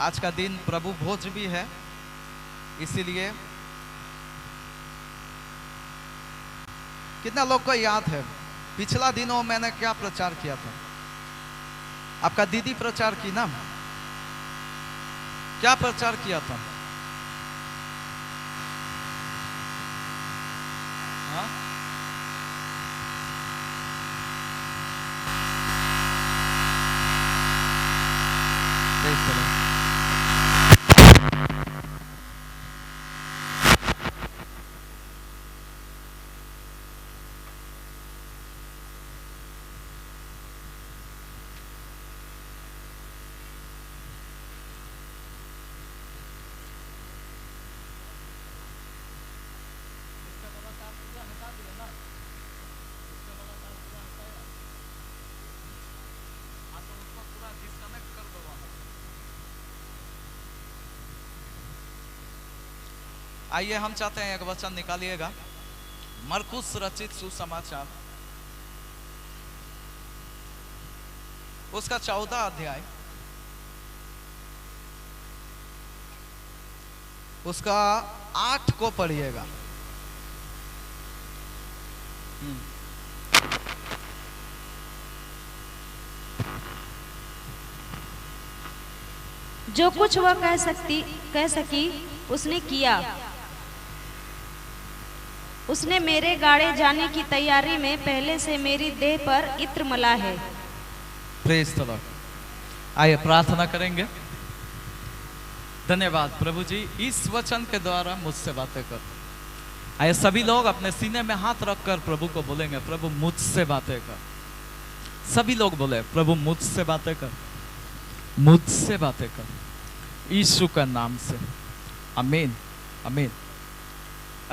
आज का दिन प्रभु भोज भी है, इसीलिए कितना लोग को याद है पिछला दिनों मैंने क्या प्रचार किया था? आपका दीदी प्रचार की ना, क्या प्रचार किया था? हाँ? आइए हम चाहते हैं एक वचन निकालिएगा, मरकुस रचित सुसमाचार उसका 14 अध्याय उसका 8 को पढ़िएगा। जो कुछ वह कह सकी उसने किया। उसने मेरे गाड़े जाने की तैयारी में पहले से मेरी देह पर इत्र मला है। Praise the Lord. आइए प्रार्थना करेंगे। धन्यवाद प्रभु जी, इस वचन के द्वारा मुझसे बातें कर। आइए सभी लोग अपने सीने में हाथ रखकर प्रभु को बोलेंगे, प्रभु मुझसे बातें कर। सभी लोग बोले, प्रभु मुझसे बातें कर, मुझसे बातें कर, यीशु का नाम से, आमीन आमीन।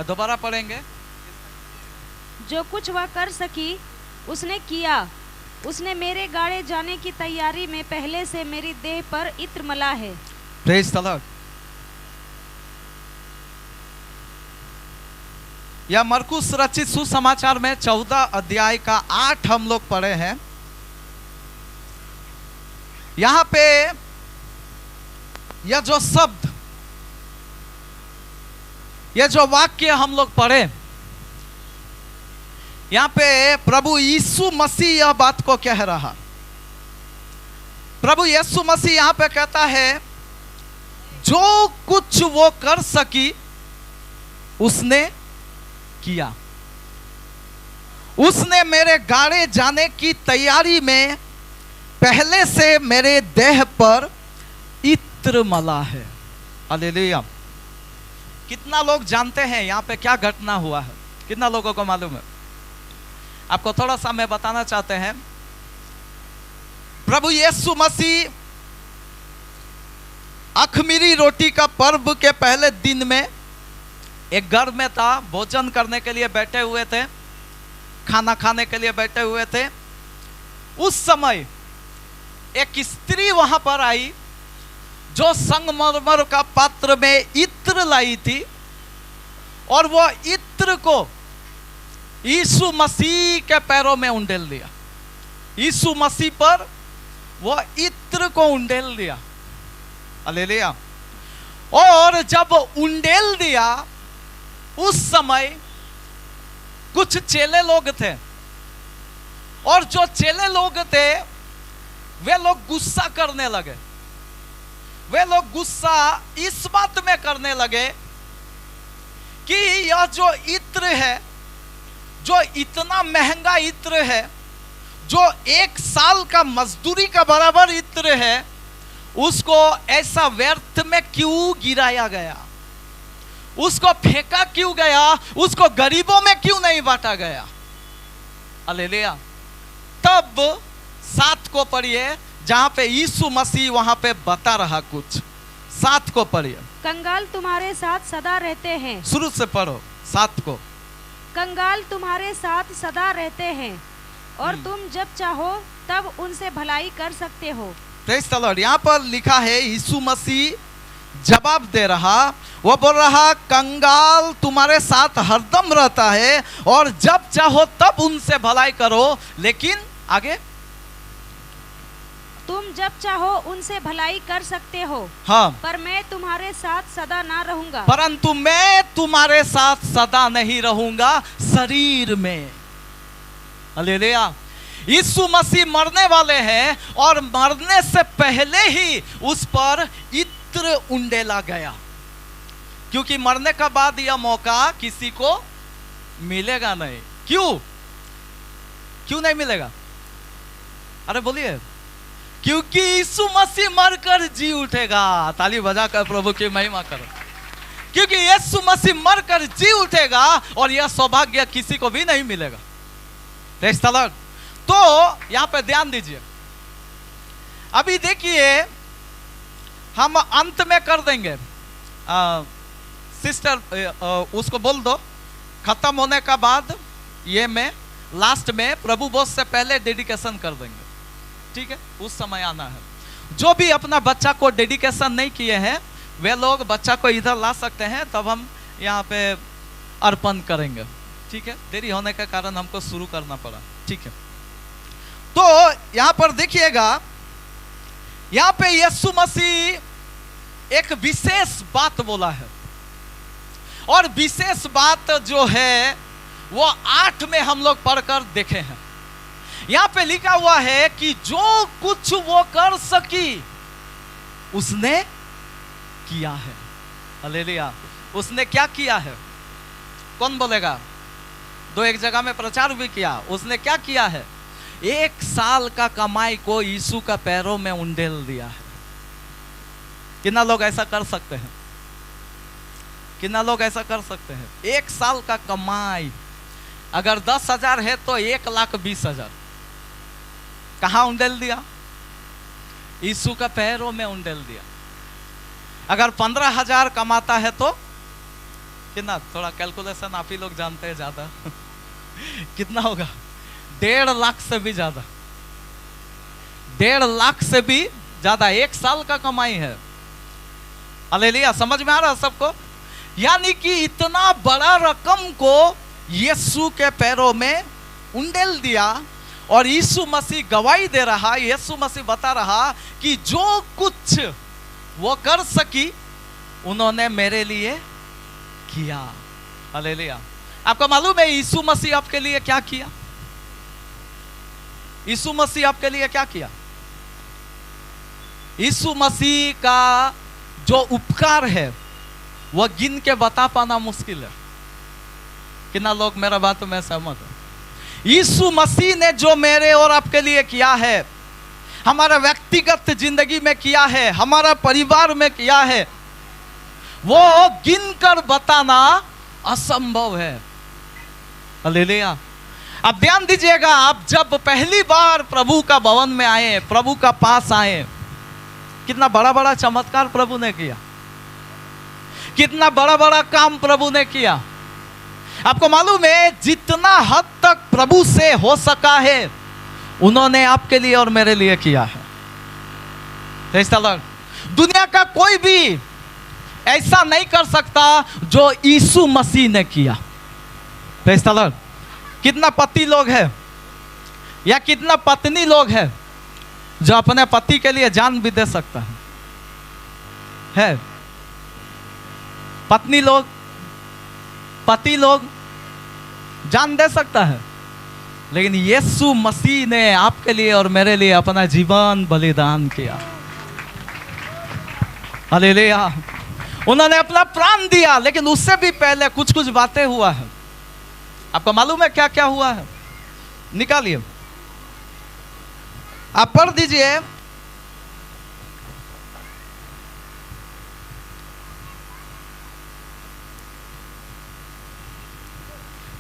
दोबारा पढ़ेंगे। जो कुछ वह कर सकी उसने किया। उसने मेरे गाड़े जाने की तैयारी में पहले से मेरी देह पर इत्र मला है। Praise the Lord. यह मरकुस रचित सुसमाचार में 14 अध्याय का 8 हम लोग पढ़े हैं। यहां पे यह जो शब्द, यह जो वाक्य हम लोग पढ़े, यहां पे प्रभु यीशु मसीह यह बात को कह रहा। प्रभु यीशु मसीह यहां पे कहता है जो कुछ वो कर सकी उसने किया। उसने मेरे गाड़े जाने की तैयारी में पहले से मेरे देह पर इत्र मला है। हालेलुया। कितना लोग जानते हैं यहां पे क्या घटना हुआ है? कितना लोगों को मालूम है? आपको थोड़ा सा मैं बताना चाहते हैं। प्रभु यीशु मसीह अखमीरी रोटी का पर्व के पहले दिन में एक घर में था, भोजन करने के लिए बैठे हुए थे, खाना खाने के लिए बैठे हुए थे। उस समय एक स्त्री वहां पर आई जो संगमरमर का पात्र में इत्र लाई थी, और वो इत्र को यीशु मसीह के पैरों में उंडेल दिया। यीशु मसीह पर वो इत्र को उंडेल दिया। हालेलुया। और जब उंडेल दिया, उस समय कुछ चेले लोग थे, और जो चेले लोग थे वे लोग गुस्सा करने लगे। वे लोग गुस्सा इस बात में करने लगे कि यह जो इत्र है, जो इतना महंगा इत्र है, जो 1 साल का मजदूरी का बराबर इत्र है, उसको ऐसा व्यर्थ में क्यों गिराया गया? उसको फेंका क्यों गया? उसको गरीबों में क्यों नहीं बांटा गया? हालेलुया। तब 7 को पढ़िए, जहां पे यीशु मसीह वहां पे बता रहा कुछ। 7 को पढ़िए। कंगाल तुम्हारे साथ सदा रहते हैं। शुरू से पढ़ो 7 को। कंगाल तुम्हारे साथ सदा रहते हैं, और तुम जब चाहो तब उनसे भलाई कर सकते हो। Praise the Lord. यहाँ पर लिखा है यीशु मसीह जवाब दे रहा, वो बोल रहा कंगाल तुम्हारे साथ हरदम रहता है, और जब चाहो तब उनसे भलाई करो। लेकिन आगे तुम जब चाहो उनसे भलाई कर सकते हो, हाँ, पर मैं तुम्हारे साथ सदा ना रहूंगा। परंतु मैं तुम्हारे साथ सदा नहीं रहूंगा शरीर में। हालेलुया। यीशु मसीह मरने वाले हैं और मरने से पहले ही उस पर इत्र उंडेला गया, क्योंकि मरने का बाद यह मौका किसी को मिलेगा नहीं। क्यों नहीं मिलेगा? अरे बोलिए, क्योंकि यीशु मसीह मरकर जी उठेगा। ताली बजाकर प्रभु की महिमा करो। क्योंकि यीशु मसीह मरकर जी उठेगा और यह सौभाग्य किसी को भी नहीं मिलेगा। Praise the Lord. तो यहां पे ध्यान दीजिए। अभी देखिए, हम अंत में कर देंगे। सिस्टर उसको बोल दो, खत्म होने का बाद ये में लास्ट में प्रभु बोझ से पहले डेडिकेशन कर देंगे। ठीक है, उस समय आना है। जो भी अपना बच्चा को डेडिकेशन नहीं किए हैं वे लोग बच्चा को इधर ला सकते हैं, तब हम यहाँ पे अर्पण करेंगे। ठीक है, देरी होने के कारण हमको शुरू करना पड़ा। ठीक है, तो यहाँ पर देखिएगा, यहाँ पे यीशु मसीह एक विशेष बात बोला है, और विशेष बात जो है वो 8 में हम लोग पढ़कर देखे हैं। यहां पे लिखा हुआ है कि जो कुछ वो कर सकी उसने किया है। हालेलुया। उसने क्या किया है? कौन बोलेगा? दो एक जगह में प्रचार भी किया। उसने क्या किया है? 1 साल का कमाई को यीशु का पैरों में उंडेल दिया है। कितना लोग ऐसा कर सकते हैं? कितना लोग ऐसा कर सकते हैं? 1 साल का कमाई अगर 10,000 है तो 1,20,000 कहाँ उंडेल दिया? यीशु का पैरों में उंडेल दिया। अगर 15,000 कमाता है तो कितना? थोड़ा कैलकुलेशन आप ही लोग जानते हैं ज्यादा कितना होगा? 1.5 लाख से भी ज्यादा। 1.5 लाख से भी ज्यादा 1 साल का कमाई है। हालेलुया। समझ में आ रहा है सबको? यानी कि इतना बड़ा रकम को यीशु के पैरों में उंडेल दिया, और यीशु मसीह गवाही दे रहा, यीशु मसीह बता रहा कि जो कुछ वो कर सकी उन्होंने मेरे लिए किया। हालेलुया। आपको मालूम है यीशु मसीह आपके लिए क्या किया? यीशु मसीह आपके लिए क्या किया? यीशु मसीह का जो उपकार है वह गिन के बता पाना मुश्किल है। कितना लोग मेरा बात में सहमत है? यीशु मसीह ने जो मेरे और आपके लिए किया है, हमारा व्यक्तिगत जिंदगी में किया है, हमारा परिवार में किया है, वो गिनकर बताना असंभव है। हालेलुया। अब ध्यान दीजिएगा, आप जब पहली बार प्रभु का भवन में आए, प्रभु का पास आए, कितना बड़ा बड़ा चमत्कार प्रभु ने किया, कितना बड़ा बड़ा काम प्रभु ने किया। आपको मालूम है जितना हद तक प्रभु से हो सका है उन्होंने आपके लिए और मेरे लिए किया है। Praise the Lord. दुनिया का कोई भी ऐसा नहीं कर सकता जो यीशु मसीह ने किया। Praise the Lord. कितना पति लोग है या कितना पत्नी लोग है जो अपने पति के लिए जान भी दे सकता है? पत्नी लोग, पति लोग जान दे सकता है, लेकिन यीशु मसीह ने आपके लिए और मेरे लिए अपना जीवन बलिदान किया। हालेलुया। उन्होंने अपना प्राण दिया, लेकिन उससे भी पहले कुछ कुछ बातें हुआ है। आपको मालूम है क्या क्या हुआ है? निकालिए, आप पढ़ दीजिए।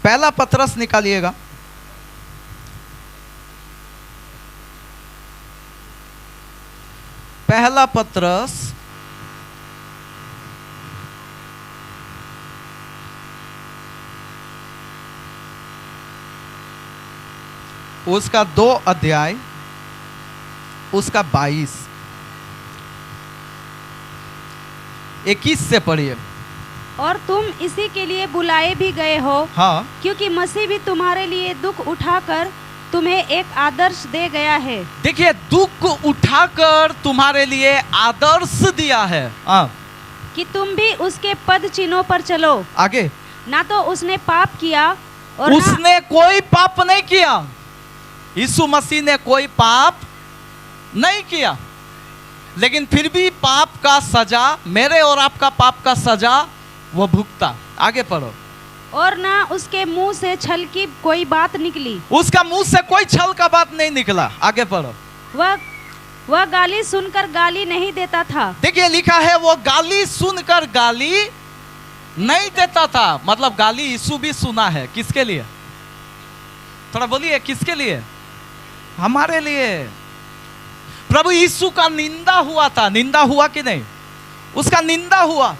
पहला पत्रस निकालिएगा। पहला पत्रस उसका 2 अध्याय उसका 22-21 से पढ़िए। और तुम इसी के लिए बुलाए भी गए हो, हाँ, क्योंकि मसीह भी तुम्हारे लिए दुख उठाकर तुम्हें एक आदर्श दे गया है देखिए, दुख उठाकर तुम्हारे लिए आदर्श दिया है। कि तुम भी उसके पद चिन्हों पर चलो। आगे, ना तो उसने पाप किया और ना उसने कोई पाप नहीं किया। यीशु मसीह ने कोई पाप नहीं किया, लेकिन फिर भी पाप का सजा, मेरे और आपका पाप का सजा वो भुगता। आगे पढ़ो। और ना उसके मुंह से छल की कोई बात निकली। उसका मुंह से कोई छल का बात नहीं निकला। आगे पढ़ो। वह गाली सुनकर गाली नहीं देता था। देखिए, लिखा है वो गाली सुनकर गाली नहीं देता था। मतलब गाली यीशु भी सुना है। किसके लिए? थोड़ा बोलिए, किसके लिए? हमारे लिए। प्रभु यीशु का निंदा हुआ था। निंदा हुआ कि नहीं? उसका निंदा हुआ।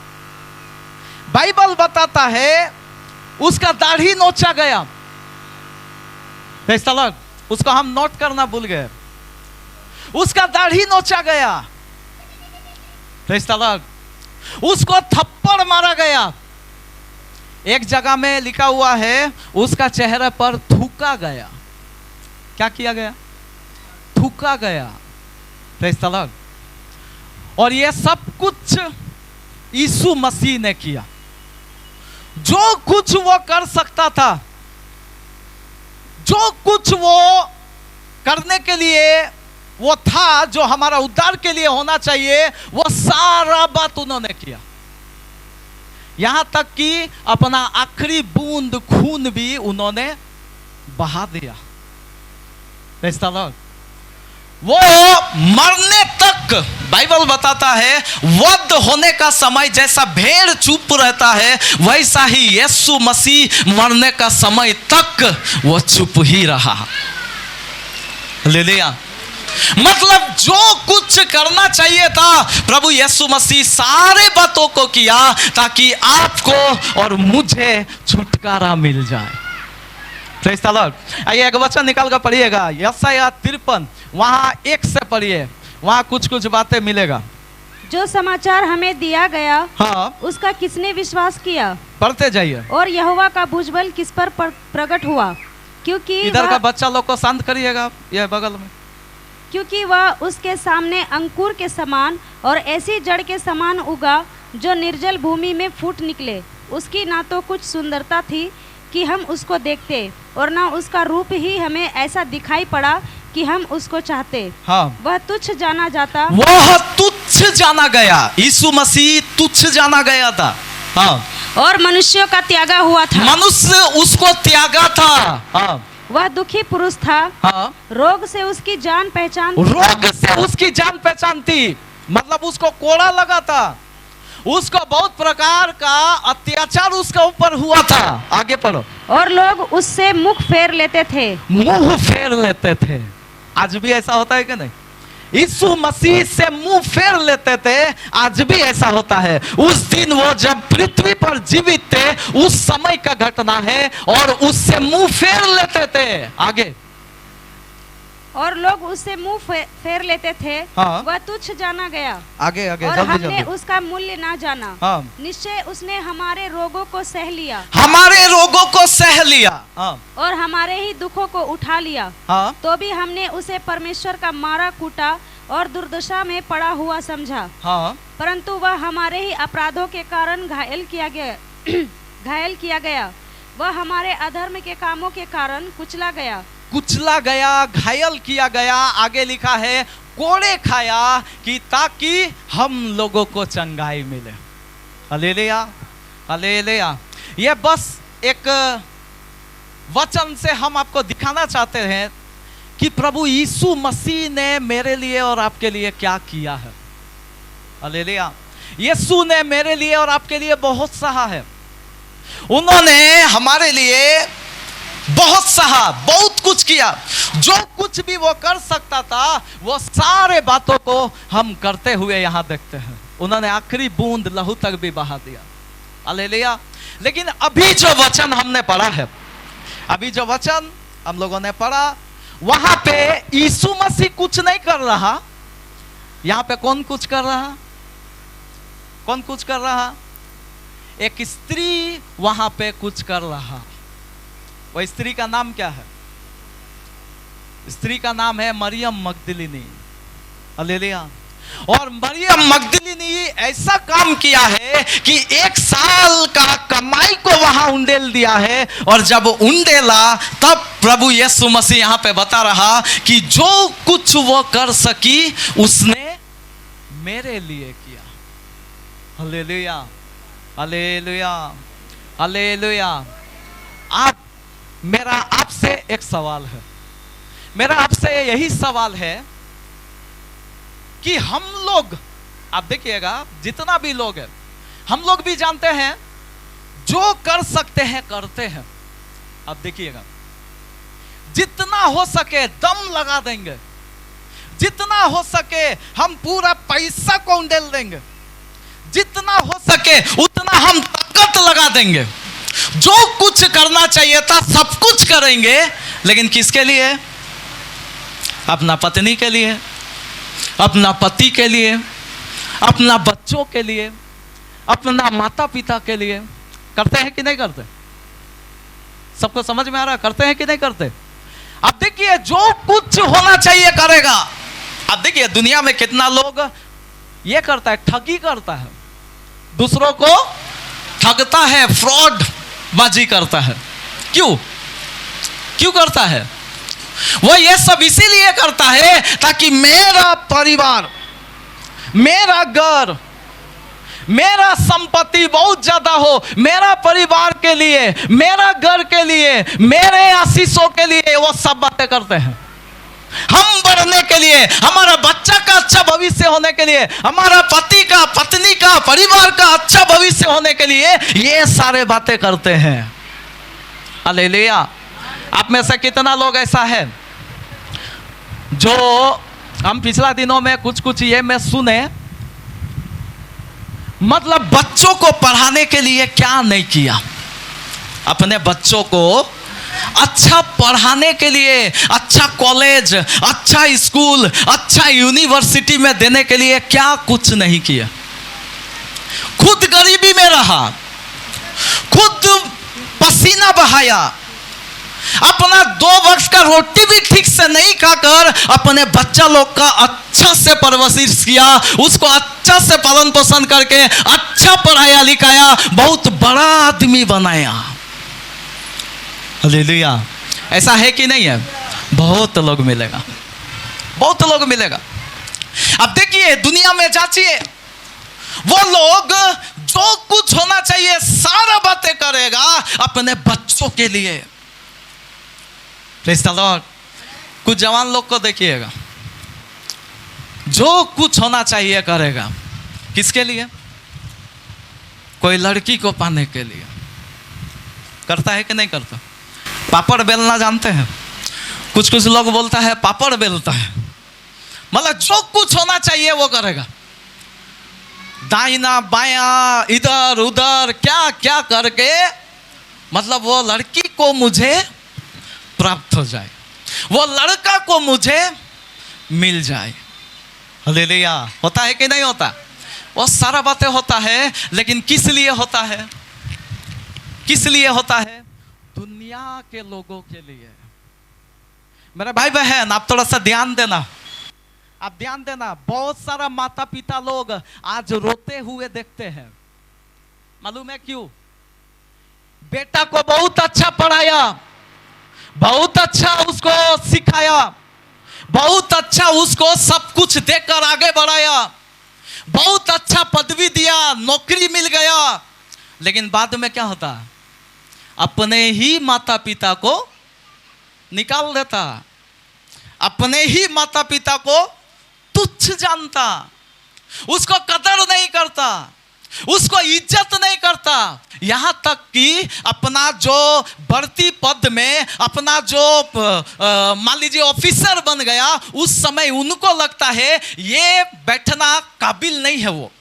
बाइबल बताता है उसका दाढ़ी नोचा गया। उसको हम नोट करना भूल गए। उसका दाढ़ी नोचा गया। उसको थप्पड़ मारा गया। एक जगह में लिखा हुआ है उसका चेहरे पर थूका गया। क्या किया गया? थूका गया। और ये सब कुछ यीशु मसीह ने किया। जो कुछ वो कर सकता था, जो कुछ वो करने के लिए वो था, जो हमारा उद्धार के लिए होना चाहिए, वो सारा बात उन्होंने किया। यहां तक कि अपना आखिरी बूंद खून भी उन्होंने बहा दिया। वो मरने तक, बाइबल बताता है वध होने का समय जैसा भेड़ चुप रहता है, वैसा ही यीशु मसीह मरने का समय तक वो चुप ही रहा। हालेलुया। मतलब जो कुछ करना चाहिए था प्रभु यीशु मसीह सारे बातों को किया ताकि आपको और मुझे छुटकारा मिल जाए। Praise the Lord. आइए एक वचन निकाल कर पढ़िएगा, यशायाह 53, वहां 1 से पढ़िए, वहां कुछ कुछ बातें मिलेगा। जो समाचार हमें दिया गया, हाँ, उसका किसने विश्वास किया? पढ़ते जाइए। और यहोवा का भुजबल किस पर प्रकट हुआ? क्योंकि इधर का बच्चा लोग को शांत करिएगा, यह बगल में। क्योंकि वह उसके सामने अंकुर के समान और ऐसी जड़ के समान उगा जो निर्जल भूमि में फूट निकले। उसकी ना तो कुछ सुंदरता थी कि हम उसको देखते, और ना उसका रूप ही हमें ऐसा दिखाई पड़ा कि हम उसको चाहते। हाँ, वह तुच्छ जाना जाता, वह तुच्छ जाना गया। यीशु मसीह तुच्छ जाना गया था। हाँ, और मनुष्यों का त्यागा हुआ था। मनुष्य उसको त्यागा था। हाँ, वह दुखी पुरुष था। हाँ, रोग से उसकी जान पहचान, रोग से उसकी जान पहचान थी। मतलब उसको कोड़ा लगा था, उसको बहुत प्रकार का अत्याचार उसके ऊपर हुआ था। आगे पढ़ो। और लोग उससे मुख फेर लेते थे। मुंह फेर लेते थे। आज भी ऐसा होता है कि नहीं? यीशु मसीह से मुंह फेर लेते थे। आज भी ऐसा होता है। उस दिन वो जब पृथ्वी पर जीवित थे, उस समय का घटना है, और उससे मुंह फेर लेते थे। आगे। और लोग उससे मुंह फेर लेते थे। हाँ। वह तुच्छ जाना गया। आगे आगे और जल्दी हमने जल्दी। उसका मूल्य ना जाना। हाँ। निश्चय उसने हमारे रोगों को सह लिया, हमारे रोगों को सह लिया। हाँ, और हमारे ही दुखों को उठा लिया। हाँ, तो भी हमने उसे परमेश्वर का मारा कूटा और दुर्दशा में पड़ा हुआ समझा। हाँ, परंतु वह हमारे ही अपराधों के कारण घायल किया गया। वह हमारे अधर्म के कामों के कारण कुचला गया, घायल किया गया। आगे लिखा है कोड़े खाया कि ताकि हम लोगों को चंगाई मिले। Hallelujah, hallelujah. ये बस एक वचन से हम आपको दिखाना चाहते हैं कि प्रभु यीशु मसीह ने मेरे लिए और आपके लिए क्या किया है। हालेलुया। यीशु ने मेरे लिए और आपके लिए बहुत सहा है। उन्होंने हमारे लिए बहुत सहा, बहुत कुछ किया। जो कुछ भी वो कर सकता था, वो सारे बातों को हम करते हुए यहां देखते हैं। उन्होंने आखिरी बूंद लहू तक भी बहा दिया। हालेलुया। लेकिन अभी जो वचन हमने पढ़ा है, अभी जो वचन हम लोगों ने पढ़ा, वहां पे यीशु मसीह कुछ नहीं कर रहा। यहां पे कौन कुछ कर रहा? कौन कुछ कर रहा? एक स्त्री वहां पे कुछ कर रहा। वह स्त्री का नाम क्या है? स्त्री का नाम है मरियम मगदलिनी। हालेलुया। और मरियम मगदलिनी ऐसा काम किया है कि 1 साल का कमाई को वहां उंडेल दिया है। और जब उंडेला तब प्रभु यीशु मसीह यहां पे बता रहा कि जो कुछ वो कर सकी उसने मेरे लिए किया। Hallelujah, hallelujah, hallelujah. आप, मेरा आपसे एक सवाल है, मेरा आपसे यही सवाल है कि हम लोग, आप देखिएगा जितना भी लोग हैं, हम लोग भी जानते हैं जो कर सकते हैं करते हैं। आप देखिएगा जितना हो सके दम लगा देंगे, जितना हो सके हम पूरा पैसा को उंडेल देंगे, जितना हो सके उतना हम ताकत लगा देंगे, जो कुछ करना चाहिए था सब कुछ करेंगे। लेकिन किसके लिए? अपना पत्नी के लिए, अपना पति के लिए, अपना बच्चों के लिए, अपना माता पिता के लिए। करते हैं कि नहीं करते? सबको समझ में आ रहा है? करते हैं कि नहीं करते? अब देखिए जो कुछ होना चाहिए करेगा। अब देखिए दुनिया में कितना लोग ये करता है, ठगी करता है, दूसरों को ठगता है, फ्रॉड बाजी करता है। क्यों क्यों करता है? वो ये सब इसीलिए करता है ताकि मेरा परिवार, मेरा घर, मेरा संपत्ति बहुत ज्यादा हो, मेरा परिवार के लिए, मेरा घर के लिए, मेरे आशीषों के लिए वो सब बातें करते हैं। हम बढ़ने के लिए, हमारा बच्चा का अच्छा भविष्य होने के लिए, हमारा पति का, पत्नी का, परिवार का अच्छा भविष्य होने के लिए ये सारे बातें करते हैं। हालेलुया। आप में से कितना लोग ऐसा है जो हम पिछला दिनों में कुछ ये मैं सुने, मतलब बच्चों को पढ़ाने के लिए क्या नहीं किया, अपने बच्चों को अच्छा पढ़ाने के लिए, अच्छा कॉलेज, अच्छा स्कूल, अच्छा यूनिवर्सिटी में देने के लिए क्या कुछ नहीं किया। खुद गरीबी में रहा, खुद पसीना बहाया, अपना 2 वक्त का रोटी भी ठीक से नहीं खाकर अपने बच्चा लोग का अच्छा से परवरिश किया, उसको अच्छा से पालन पोषण करके अच्छा पढ़ाया लिखाया, बहुत बड़ा आदमी बनाया। हालेलुया। ऐसा है कि नहीं है? बहुत लोग मिलेगा, बहुत लोग मिलेगा। अब देखिए दुनिया में जाचिए, वो लोग जो कुछ होना चाहिए सारा बातें करेगा अपने बच्चों के लिए। Praise the Lord. कुछ जवान लोग को देखिएगा, जो कुछ होना चाहिए करेगा। किसके लिए? कोई लड़की को पाने के लिए। करता है कि नहीं करता? पापड़ बेलना जानते हैं? कुछ लोग बोलता है पापड़ बेलता है, मतलब जो कुछ होना चाहिए वो करेगा। दाहिना बायां इधर उधर क्या क्या करके, मतलब वो लड़की को मुझे प्राप्त हो जाए, वो लड़का को मुझे मिल जाए। हालेलुया। होता है कि नहीं होता? वो सारा बातें होता है, लेकिन किस लिए होता है? किस लिए होता है? दुनिया के लोगों के लिए। मेरे भाई बहन आप थोड़ा सा ध्यान देना, आप ध्यान देना। बहुत सारा माता पिता लोग आज रोते हुए देखते हैं। मालूम है क्यों? बेटा को बहुत अच्छा पढ़ाया, बहुत अच्छा उसको सिखाया, बहुत अच्छा उसको सब कुछ देकर आगे बढ़ाया, बहुत अच्छा पदवी दिया, नौकरी मिल गया, लेकिन बाद में क्या होता? अपने ही माता पिता को निकाल देता, अपने ही माता पिता को तुच्छ जानता, उसको कदर नहीं करता, उसको इज्जत नहीं करता। यहां तक कि अपना जो बढ़ती पद में, अपना जो मान लीजिए ऑफिसर बन गया, उस समय उनको लगता है ये बैठना काबिल नहीं है। वो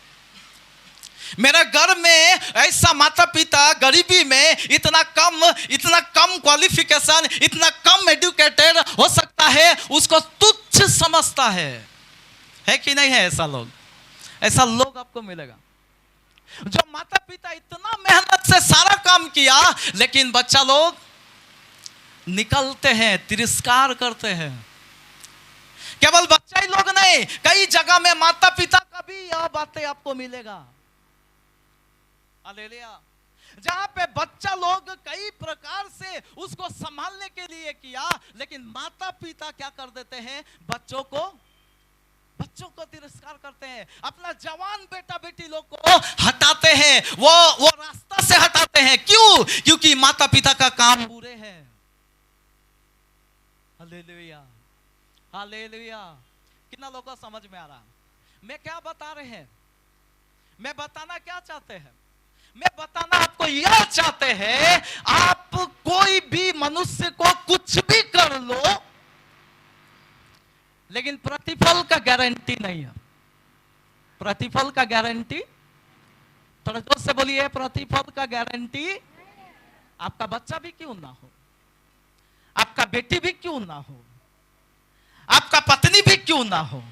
मेरे घर में ऐसा माता पिता गरीबी में इतना कम क्वालिफिकेशन, इतना कम एजुकेटेड हो सकता है, उसको तुच्छ समझता है कि नहीं है? ऐसा लोग आपको मिलेगा। जो माता पिता इतना मेहनत से सारा काम किया, लेकिन बच्चा लोग निकलते हैं, तिरस्कार करते हैं, केवल बच्चा ही लोग नहीं, कई जगह में माता पिता का भी यह बातें आपको मिलेगा। हालेलुया। जहां पे बच्चा लोग कई प्रकार से उसको संभालने के लिए किया, लेकिन माता पिता क्या कर देते हैं, बच्चों को तिरस्कार करते हैं, अपना जवान बेटा बेटी लोग को हटाते हैं, वो रास्ता से हटाते हैं। क्यों? क्योंकि माता पिता का काम बुरे हैं। Hallelujah, hallelujah. कितना लोगों को समझ में आ रहा? मैं क्या बता रहे हैं? मैं बताना क्या चाहते हैं? मैं बताना आपको यह चाहते हैं, आप कोई भी मनुष्य को कुछ भी कर लो, लेकिन प्रतिफल का गारंटी नहीं है। प्रतिफल का गारंटी, थोड़ा जोर से बोलिए, प्रतिफल का गारंटी। आपका बच्चा भी क्यों ना हो, आपका बेटी भी क्यों ना हो, आपका पत्नी भी क्यों ना हो,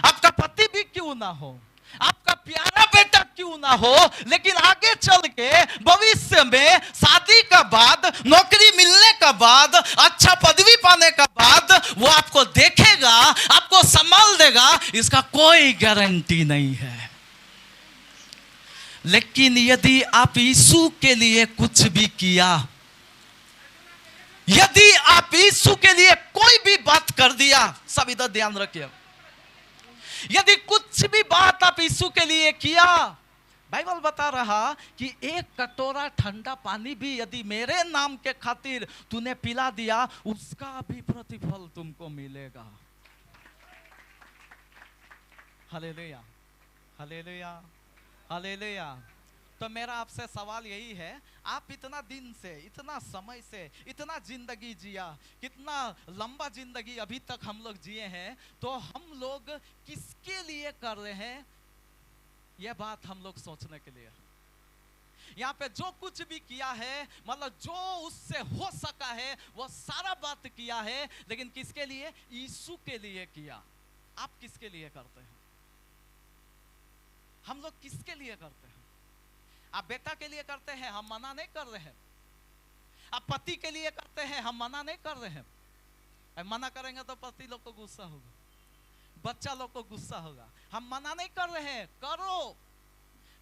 आपका पति भी क्यों ना हो, आपका प्यारा बेटा क्यों ना हो, लेकिन आगे चल के भविष्य में शादी का बाद, नौकरी मिलने का बाद, अच्छा पदवी पाने का बाद वो आपको देखेगा, आपको संभाल देगा, इसका कोई गारंटी नहीं है। लेकिन यदि आप यीशु के लिए कुछ भी किया, यदि आप यीशु के लिए कोई भी बात कर दिया, सब इधर ध्यान रखिए, यदि कुछ भी बात आप यीशु के लिए किया, बाइबल बता रहा कि एक कटोरा ठंडा पानी भी यदि मेरे नाम के खातिर तूने पिला दिया, उसका भी प्रतिफल तुमको मिलेगा। Hallelujah, hallelujah, hallelujah. तो मेरा आपसे सवाल यही है, आप इतना दिन से, इतना समय से, इतना जिंदगी जिया, कितना लंबा जिंदगी अभी तक हम लोग जिए हैं, तो हम लोग किसके लिए कर रहे हैं, यह बात हम लोग सोचने के लिए। यहाँ पे जो कुछ भी किया है, मतलब जो उससे हो सका है वो सारा बात किया है, लेकिन किसके लिए? यीशु के लिए किया। आप किसके लिए करते हैं? हम लोग किसके लिए करते हैं? आप बेटा के लिए करते हैं, हम मना नहीं कर रहे हैं। आप पति के लिए करते हैं, हम मना नहीं कर रहे हैं। मना करेंगे तो पति लोग को गुस्सा होगा, बच्चा लोग को गुस्सा होगा। हम मना नहीं कर रहे हैं, करो,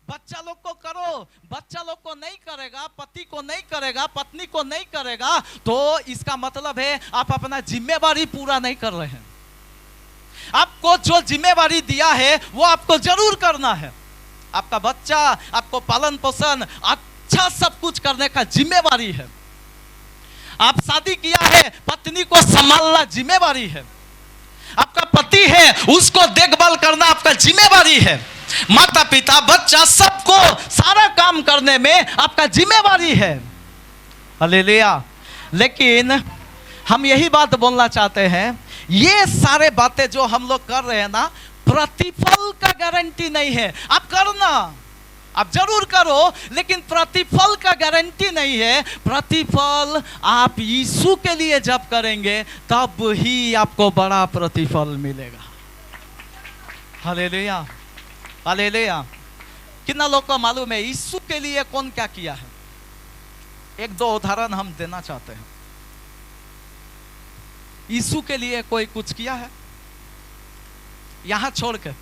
बच्चा लोग को करो। बच्चा लोग को नहीं करेगा, पति को नहीं करेगा, पत्नी को नहीं करेगा, तो इसका मतलब है आप अपना जिम्मेवारी पूरा नहीं कर रहे हैं। आपको जो जिम्मेवारी दिया है वो आपको जरूर करना है। आपका बच्चा, आपको पालन पोषण, अच्छा सब कुछ करने का जिम्मेवारी है। आप शादी किया है, पत्नी को संभालना जिम्मेवारी है। आपका पति है, उसको देखभाल करना आपका जिम्मेवारी है। माता पिता, बच्चा, सबको सारा काम करने में आपका जिम्मेवारी है। हालेलुया। लेकिन हम यही बात बोलना चाहते हैं, ये सारे बातें जो हम लोग कर रहे हैं ना, प्रतिफल का गारंटी नहीं है। आप करना, आप जरूर करो, लेकिन प्रतिफल का गारंटी नहीं है। प्रतिफल आप यीशु के लिए जब करेंगे तब ही आपको बड़ा प्रतिफल मिलेगा। Hallelujah, hallelujah. कितना लोग को मालूम है यीशु के लिए कौन क्या किया है? एक दो उदाहरण हम देना चाहते हैं। यीशु के लिए कोई कुछ किया है? यहां छोड़कर,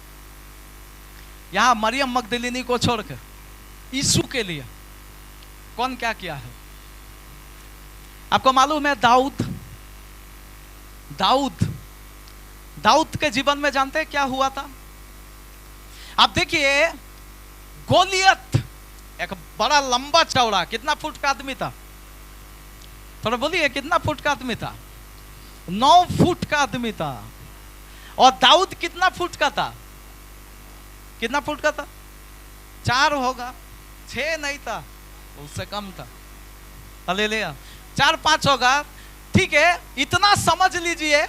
यहां मरियम मगदलिनी को छोड़कर, यीशु के लिए कौन क्या किया है? आपको मालूम है दाऊद के जीवन में जानते हैं क्या हुआ था? आप देखिए, गोलियत एक बड़ा लंबा चौड़ा, कितना फुट का आदमी था? थोड़ा बोलिए, कितना फुट का आदमी था? 9 फुट का आदमी था। और दाऊद कितना फुट का था? कितना फुट का था? 4 होगा, 6 नहीं था, उससे कम था। हालेलुया, 4-5 होगा, ठीक है, इतना समझ लीजिए,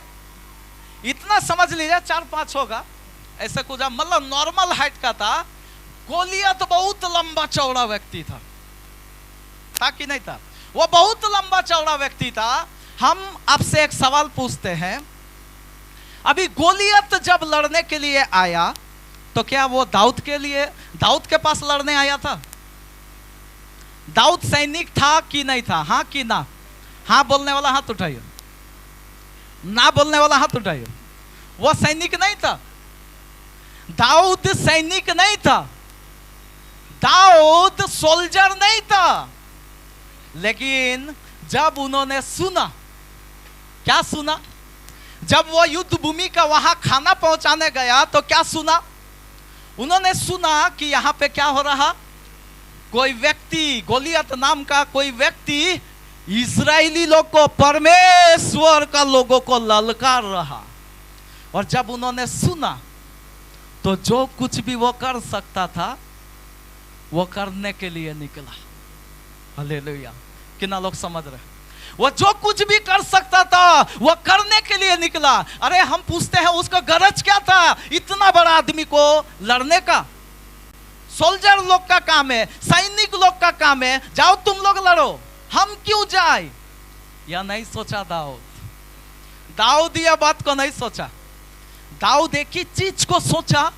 4-5 होगा, ऐसे कुछ, मतलब नॉर्मल हाइट का था। गोलियत बहुत लंबा चौड़ा व्यक्ति था कि नहीं था? वो बहुत लंबा चौड़ा व्यक्ति था। हम आपसे एक सवाल पूछते हैं, अभी गोलियत जब लड़ने के लिए आया तो क्या वो दाऊद के पास लड़ने आया था? दाऊद सैनिक था कि नहीं था? हाँ कि ना? हाँ बोलने वाला हाथ उठाइए, ना बोलने वाला हाथ उठाइए। वो सैनिक नहीं था, दाऊद सैनिक नहीं था, दाऊद सोल्जर नहीं था। लेकिन जब उन्होंने सुना, क्या सुना? जब वो युद्ध भूमि का वहां खाना पहुंचाने गया तो क्या सुना? उन्होंने सुना कि यहां पे क्या हो रहा, कोई व्यक्ति, गोलियत नाम का कोई व्यक्ति इस्राएली लोग को, परमेश्वर का लोगों को ललकार रहा। और जब उन्होंने सुना तो जो कुछ भी वो कर सकता था वो करने के लिए निकला। हालेलुया। कितना लोग समझ रहे? वो जो कुछ भी कर सकता था वो करने के लिए निकला। अरे हम पूछते हैं उसका गरज क्या था इतना बड़ा आदमी को लड़ने का? सोल्जर लोग का काम है, सैनिक लोग का काम है, जाओ तुम लोग लड़ो, हम क्यों जाए? या नहीं सोचा दाऊद? दाऊद यह बात को नहीं सोचा। दाऊद एक ही चीज को सोचा,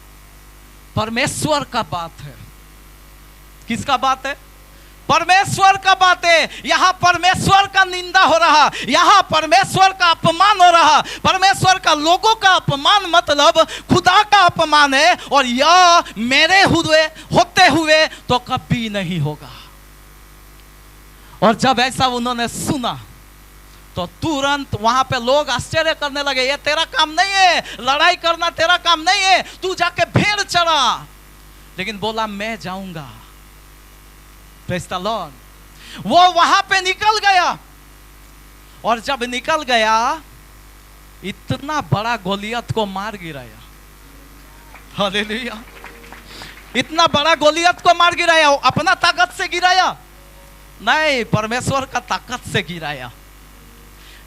परमेश्वर का बात है। किसका बात है? परमेश्वर का बात है। यहां परमेश्वर का निंदा हो रहा, यहां परमेश्वर का अपमान हो रहा। परमेश्वर का लोगों का अपमान मतलब खुदा का अपमान है, और यह मेरे होते हुए तो कभी नहीं होगा। और जब ऐसा उन्होंने सुना तो तुरंत वहां पे लोग आश्चर्य करने लगे, ये तेरा काम नहीं है, लड़ाई करना तेरा काम नहीं है, तू जाके भेड़ चरा। लेकिन बोला मैं जाऊंगा। Praise the Lord. वो वहां पे निकल गया, और जब निकल गया इतना बड़ा गोलियत को मार गिराया। हालेलुया। इतना बड़ा गोलियत को मार गिराया। अपना ताकत से गिराया नहीं, परमेश्वर का ताकत से गिराया।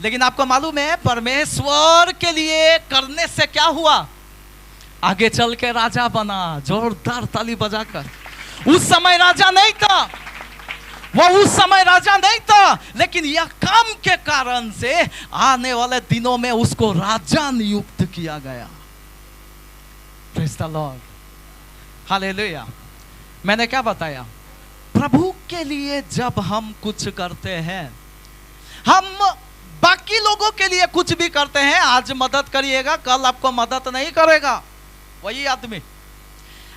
लेकिन आपको मालूम है परमेश्वर के लिए करने से क्या हुआ? आगे चल के राजा बना। जोरदार ताली बजाकर। उस समय राजा नहीं था, वो उस समय राजा नहीं था, लेकिन यह काम के कारण से आने वाले दिनों में उसको राजा नियुक्त किया गया। Praise the Lord. हालेलुया। मैंने क्या बताया? प्रभु के लिए जब हम कुछ करते हैं, हम बाकी लोगों के लिए कुछ भी करते हैं। आज मदद करिएगा, कल आपको मदद नहीं करेगा वही आदमी।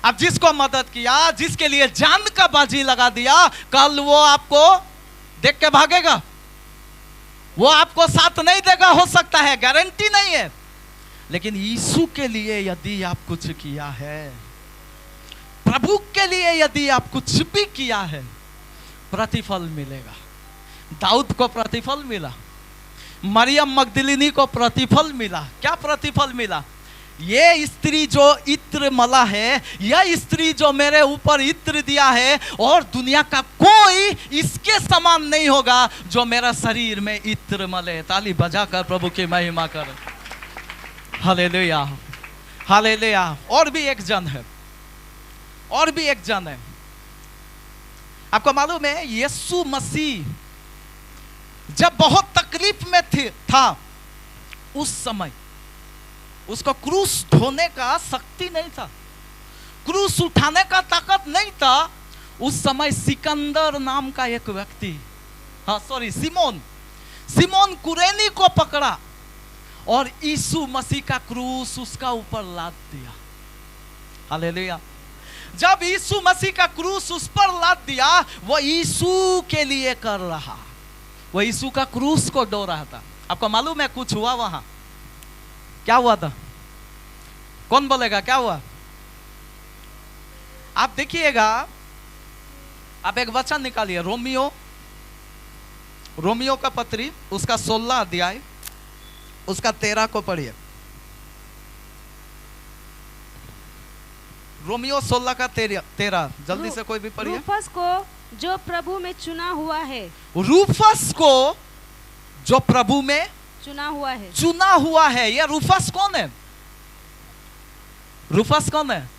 अब जिसको मदद किया, जिसके लिए जान का बाजी लगा दिया, कल वो आपको देख के भागेगा, वो आपको साथ नहीं देगा। हो सकता है, गारंटी नहीं है। लेकिन यीशु के लिए यदि आप कुछ किया है, प्रभु के लिए यदि आप कुछ भी किया है, प्रतिफल मिलेगा। दाऊद को प्रतिफल मिला, मरियम मगदलिनी को प्रतिफल मिला। क्या प्रतिफल मिला? ये स्त्री जो इत्र मला है, यह स्त्री जो मेरे ऊपर इत्र दिया है, और दुनिया का कोई इसके समान नहीं होगा जो मेरा शरीर में इत्र मले। ताली बजाकर प्रभु की महिमा कर। Hallelujah, hallelujah. और भी एक जन है, और भी एक जन है। आपको मालूम है यीशु मसीह जब बहुत तकलीफ में था, उस समय उसको क्रूस ढोने का शक्ति नहीं था, क्रूस उठाने का ताकत नहीं था। उस समय सिकंदर नाम का एक व्यक्ति, सिमोन कुरेनी को पकड़ा और यीशु मसीह का क्रूस उसका ऊपर लाद दिया। हालेलुया। जब यीशु मसीह का क्रूस उस पर लाद दिया, वो यीशु के लिए कर रहा, वो यीशु का क्रूस को ढो रहा था। आपको मालूम है कुछ हुआ वहां? क्या हुआ था? कौन बोलेगा क्या हुआ? आप देखिएगा, आप एक वचन निकालिए, रोमियो का पत्री, उसका 16 अध्याय, उसका 13 को पढ़िए। रोमियो 16 का 13, जल्दी से कोई भी पढ़िए। रूफस को जो प्रभु में चुना हुआ है, रूफस को जो प्रभु में चुना हुआ है। ये रूफस कौन है? रूफस कौन है?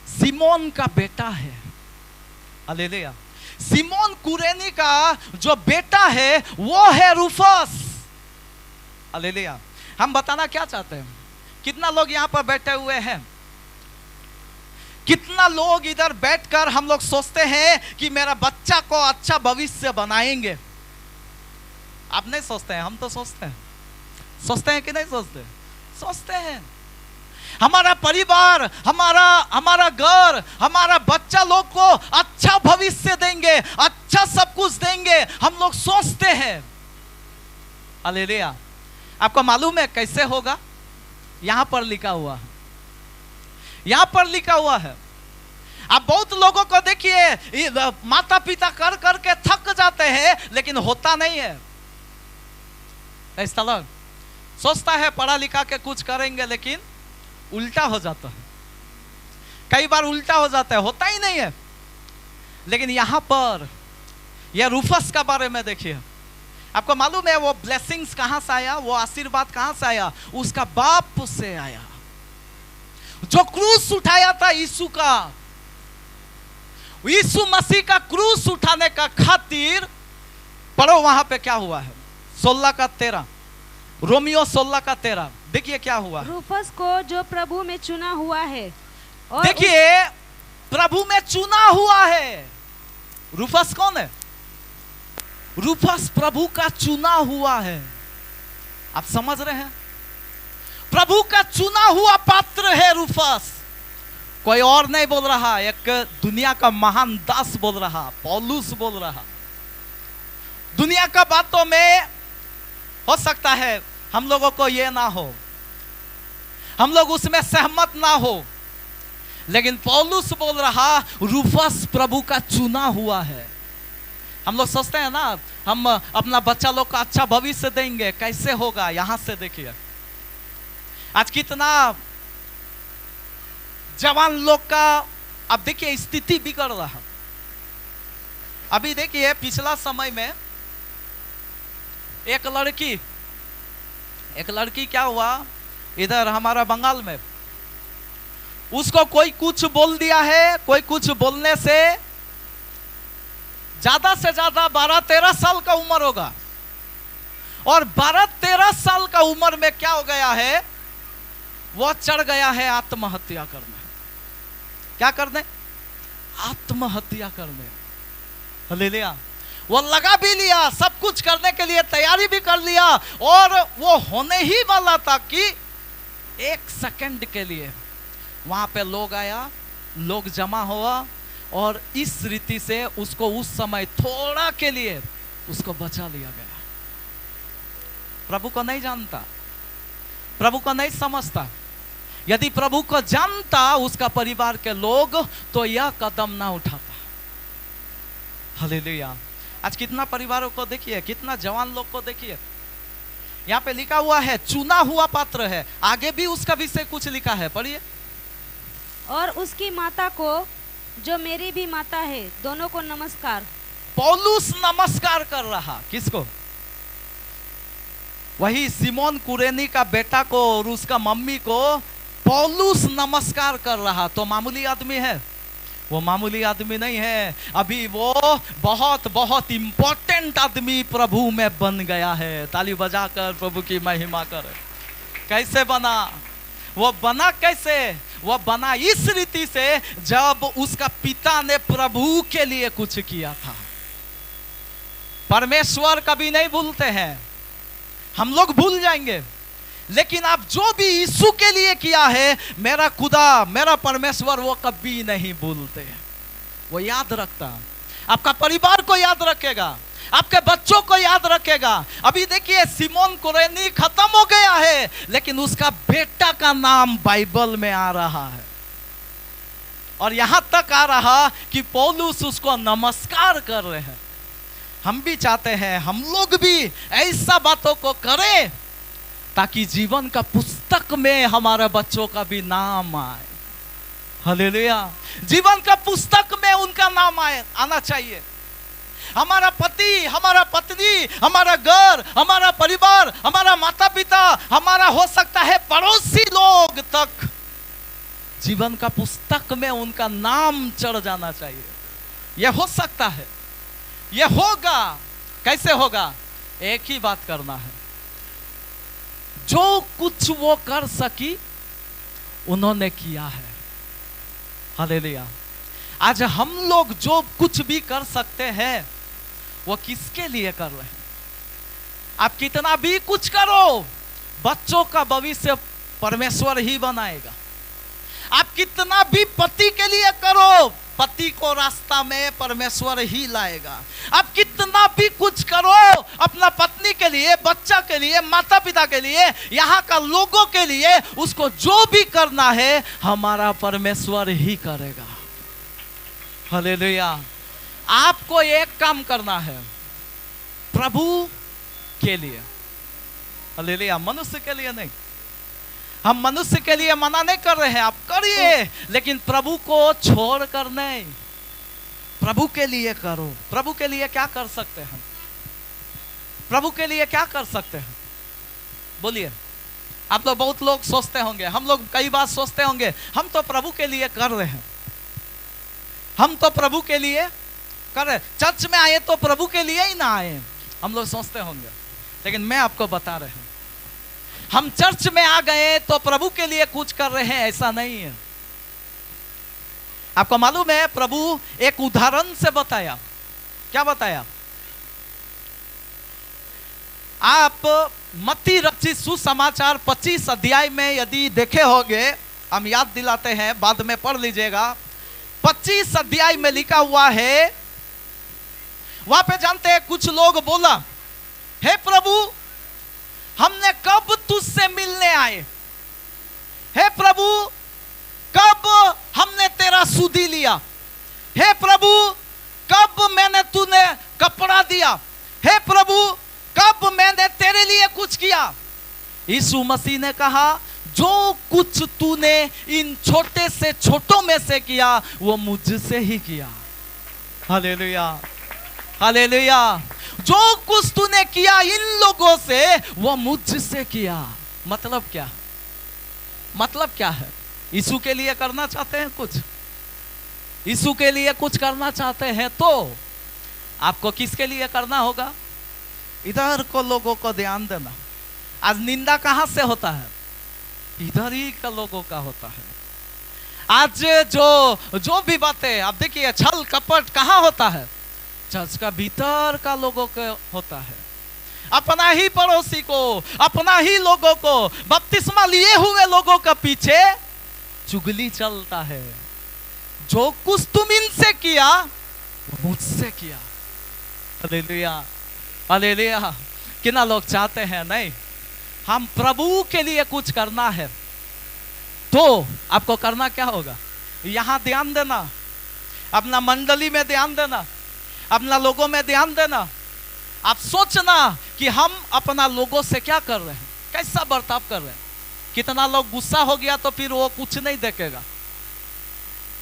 सिमोन का बेटा है। हालेलुया। सिमोन कुरेनी का जो बेटा है वो है रूफस। हालेलुया। हम बताना क्या चाहते हैं? कितना लोग यहां पर बैठे हुए हैं, कितना लोग इधर बैठकर हम लोग सोचते हैं कि मेरा बच्चा को अच्छा भविष्य बनाएंगे। आप नहीं सोचते हैं, हम तो सोचते हैं। सोचते हैं कि नहीं सोचते? सोचते हैं। हमारा परिवार, हमारा हमारा घर, हमारा बच्चा लोग को अच्छा भविष्य देंगे, अच्छा सब कुछ देंगे, हम लोग सोचते हैं। हालेलुया। आपको मालूम है कैसे होगा? यहां पर लिखा हुआ है, यहां पर लिखा हुआ है। आप बहुत लोगों को देखिए, माता पिता कर करके थक जाते हैं लेकिन होता नहीं है। ऐसा लोग सोचता है पढ़ा लिखा के कुछ करेंगे लेकिन उल्टा हो जाता है, कई बार उल्टा हो जाता है, होता ही नहीं है। लेकिन यहां पर यह रूफस का बारे में देखिए, आपको मालूम है वो ब्लेसिंग्स कहां से आया, वो आशीर्वाद कहां से आया? उसका बाप से आया, जो क्रूस उठाया था यीशु का। यीशु मसीह का क्रूस उठाने का खातिर पढ़ो वहां पे क्या हुआ है, 16 का 13, रोमियो 16 का 13। देखिए क्या हुआ। रूफस को जो प्रभु में चुना हुआ है, और देखिए प्रभु में चुना हुआ है। रूफस कौन है? रूफस प्रभु का चुना हुआ है। आप समझ रहे हैं? प्रभु का चुना हुआ पात्र है रूफस, कोई और नहीं बोल रहा, एक दुनिया का महान दास बोल रहा, पौलुस बोल रहा। दुनिया का बातों में हो सकता है हम लोगों को ये ना हो, हम लोग उसमें सहमत ना हो, लेकिन पौलुस बोल रहा रूफस प्रभु का चुना हुआ है। हम लोग सोचते हैं ना हम अपना बच्चा लोग का अच्छा भविष्य देंगे, कैसे होगा? यहां से देखिए आज कितना जवान लोग का, अब देखिए स्थिति बिगड़ रहा। अभी देखिए पिछला समय में एक लड़की क्या हुआ इधर हमारा बंगाल में, उसको कोई कुछ बोल दिया है, कोई कुछ बोलने से ज्यादा 12-13 साल का उम्र होगा, और 12-13 साल का उम्र में क्या हो गया है, वो चढ़ गया है आत्महत्या करने। क्या करने? आत्महत्या करने। हालेलुया। वो लगा भी लिया, सब कुछ करने के लिए तैयारी भी कर लिया, और वो होने ही वाला था कि 1 सेकंड के लिए वहां पे लोग आया, लोग जमा हुआ, और इस रीति से उसको उस समय थोड़ा के लिए उसको बचा लिया गया। प्रभु को नहीं जानता, प्रभु को नहीं समझता। यदि प्रभु को जानता उसका परिवार के लोग तो यह कदम ना उठाता। हालेलुया। आज कितना परिवारों को देखिए, कितना जवान लोग को देखिए, यहाँ पे लिखा हुआ है चुना हुआ पात्र है। आगे भी उसका विषय कुछ लिखा है, पढ़िए। और उसकी माता को जो मेरी भी माता है, दोनों को नमस्कार। पौलुस नमस्कार कर रहा, किसको? वही सिमोन कुरेनी का बेटा को और उसका मम्मी को पौलुस नमस्कार कर रहा। तो मामूली आदमी है? वो मामूली आदमी नहीं है, अभी वो बहुत बहुत इंपॉर्टेंट आदमी प्रभु में बन गया है। ताली बजाकर प्रभु की महिमा कर। कैसे बना? वो बना कैसे? वो बना इस रीति से जब उसका पिता ने प्रभु के लिए कुछ किया था। परमेश्वर कभी नहीं भूलते हैं, हम लोग भूल जाएंगे, लेकिन आप जो भी यीशु के लिए किया है, मेरा खुदा, मेरा परमेश्वर, वो कभी नहीं भूलते हैं, वो याद रखता। आपका परिवार को याद रखेगा, आपके बच्चों को याद रखेगा। अभी देखिए सिमोन कुरेनी खत्म हो गया है, लेकिन उसका बेटा का नाम बाइबल में आ रहा है, और यहां तक आ रहा कि पौलुस उसको नमस्कार कर रहे हैं। हम भी चाहते हैं हम लोग भी ऐसा बातों को करें ताकि जीवन का पुस्तक में हमारे बच्चों का भी नाम आए। हालेलुया। जीवन का पुस्तक में उनका नाम आना चाहिए। हमारा पति, हमारा पत्नी, हमारा घर, हमारा परिवार, हमारा माता पिता, हमारा हो सकता है पड़ोसी लोग तक जीवन का पुस्तक में उनका नाम चढ़ जाना चाहिए। यह हो सकता है, यह होगा। कैसे होगा? एक ही बात करना है, जो कुछ वो कर सकी उन्होंने किया है। हालेलुया। आज हम लोग जो कुछ भी कर सकते हैं वो किसके लिए कर रहे हैं? आप कितना भी कुछ करो, बच्चों का भविष्य परमेश्वर ही बनाएगा। आप कितना भी पति के लिए करो, पति को रास्ता में परमेश्वर ही लाएगा। आप कितना भी कुछ करो अपना पत्नी के लिए, बच्चा के लिए, माता पिता के लिए, यहाँ का लोगों के लिए, उसको जो भी करना है हमारा परमेश्वर ही करेगा। हालेलुया। आपको एक काम करना है प्रभु के लिए। हालेलुया। मनुष्य के लिए नहीं। हम मनुष्य के लिए मना नहीं कर रहे हैं, आप करिए, लेकिन प्रभु को छोड़ कर नहीं, प्रभु के लिए करो। प्रभु के लिए क्या कर सकते हैं? प्रभु के लिए क्या कर सकते हैं? बोलिए। आप लोग, बहुत लोग सोचते होंगे, हम लोग कई बार सोचते होंगे, हम तो प्रभु के लिए कर रहे हैं, हम तो प्रभु के लिए कर रहे, चर्च में आए तो प्रभु के लिए ही ना आए, हम लोग सोचते होंगे। लेकिन मैं आपको बता रहे हूं, हम चर्च में आ गए तो प्रभु के लिए कुछ कर रहे हैं, ऐसा नहीं है। आपको मालूम है, प्रभु एक उदाहरण से बताया। क्या बताया? आप मत्ती रचित सुसमाचार 25 अध्याय में यदि देखे होंगे, हम याद दिलाते हैं, बाद में पढ़ लीजिएगा। 25 अध्याय में लिखा हुआ है, वहां पे जानते हैं कुछ लोग बोला, हे प्रभु हमने कब तुझसे मिलने आए, हे प्रभु कब हमने तेरा सुधी लिया, हे प्रभु कब मैंने तूने कपड़ा दिया, हे प्रभु कब मैंने तेरे लिए कुछ किया। यीशु मसीह ने कहा, जो कुछ तूने इन छोटे से छोटों में से किया वो मुझसे ही किया। Hallelujah, hallelujah. जो कुछ तूने किया इन लोगों से वो मुझसे किया। मतलब क्या? मतलब क्या है? यीशु के लिए करना चाहते हैं कुछ, यीशु के लिए कुछ करना चाहते हैं तो आपको किसके लिए करना होगा? इधर को लोगों को ध्यान देना। आज निंदा कहां से होता है? इधर ही का लोगों का होता है। आज जो भी बातें आप देखिए, छल कपट कहां होता है? चर्च का भीतर का लोगों को होता है। अपना ही पड़ोसी को, अपना ही लोगों को, बपतिस्मा लिए हुए लोगों का पीछे चुगली चलता है। जो कुछ तुम इनसे किया वो मुझसे किया। Hallelujah, hallelujah. कितना लोग चाहते हैं नहीं, हम प्रभु के लिए कुछ करना है तो आपको करना क्या होगा? यहां ध्यान देना, अपना मंडली में ध्यान देना, अपना लोगों में ध्यान देना। आप सोचना कि हम अपना लोगों से क्या कर रहे हैं, कैसा बर्ताव कर रहे हैं। कितना लोग गुस्सा हो गया तो फिर वो कुछ नहीं देखेगा।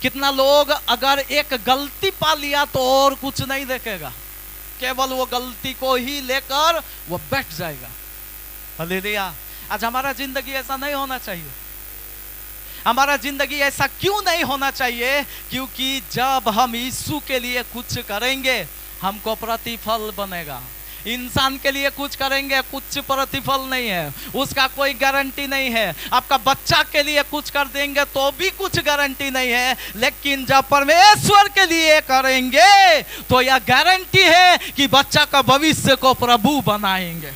कितना लोग अगर एक गलती पा लिया तो और कुछ नहीं देखेगा, केवल वो गलती को ही लेकर वो बैठ जाएगा। हालेलुया। आज हमारा जिंदगी ऐसा नहीं होना चाहिए। हमारा जिंदगी ऐसा क्यों नहीं होना चाहिए? क्योंकि जब हम यीशु के लिए कुछ करेंगे हमको प्रतिफल बनेगा। इंसान के लिए कुछ करेंगे कुछ प्रतिफल नहीं है, उसका कोई गारंटी नहीं है। आपका बच्चा के लिए कुछ कर देंगे तो भी कुछ गारंटी नहीं है, लेकिन जब परमेश्वर के लिए करेंगे तो यह गारंटी है कि बच्चा का भविष्य को प्रभु बनाएंगे,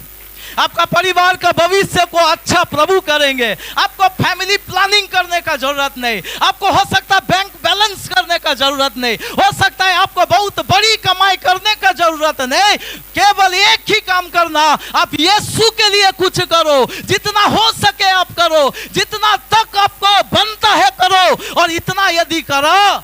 आपका परिवार का भविष्य को अच्छा प्रभु करेंगे। आपको फैमिली प्लानिंग करने का जरूरत नहीं, आपको हो सकता है बैंक बैलेंस करने का जरूरत नहीं, हो सकता है आपको बहुत बड़ी कमाई करने का जरूरत नहीं। केवल एक ही काम करना, आप यीशु के लिए कुछ करो, जितना हो सके आप करो, जितना तक आपको बनता है करो, और इतना यदि करो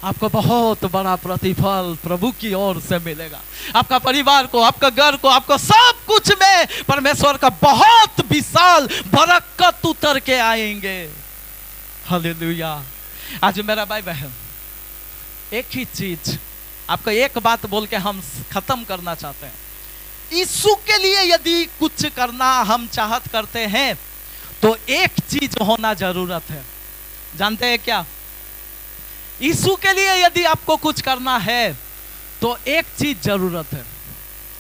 आपको बहुत बड़ा प्रतिफल प्रभु की ओर से मिलेगा। आपका परिवार को, आपका घर को, आपको सब कुछ में परमेश्वर का बहुत विशाल बरकत उतर के आएंगे। हालेलुया। आज मेरा भाई बहन, एक ही चीज आपको एक बात बोल के हम खत्म करना चाहते हैं। यीशु के लिए यदि कुछ करना हम चाहत करते हैं तो एक चीज होना जरूरत है। जानते हैं क्या? यीशु के लिए यदि आपको कुछ करना है तो एक चीज जरूरत है।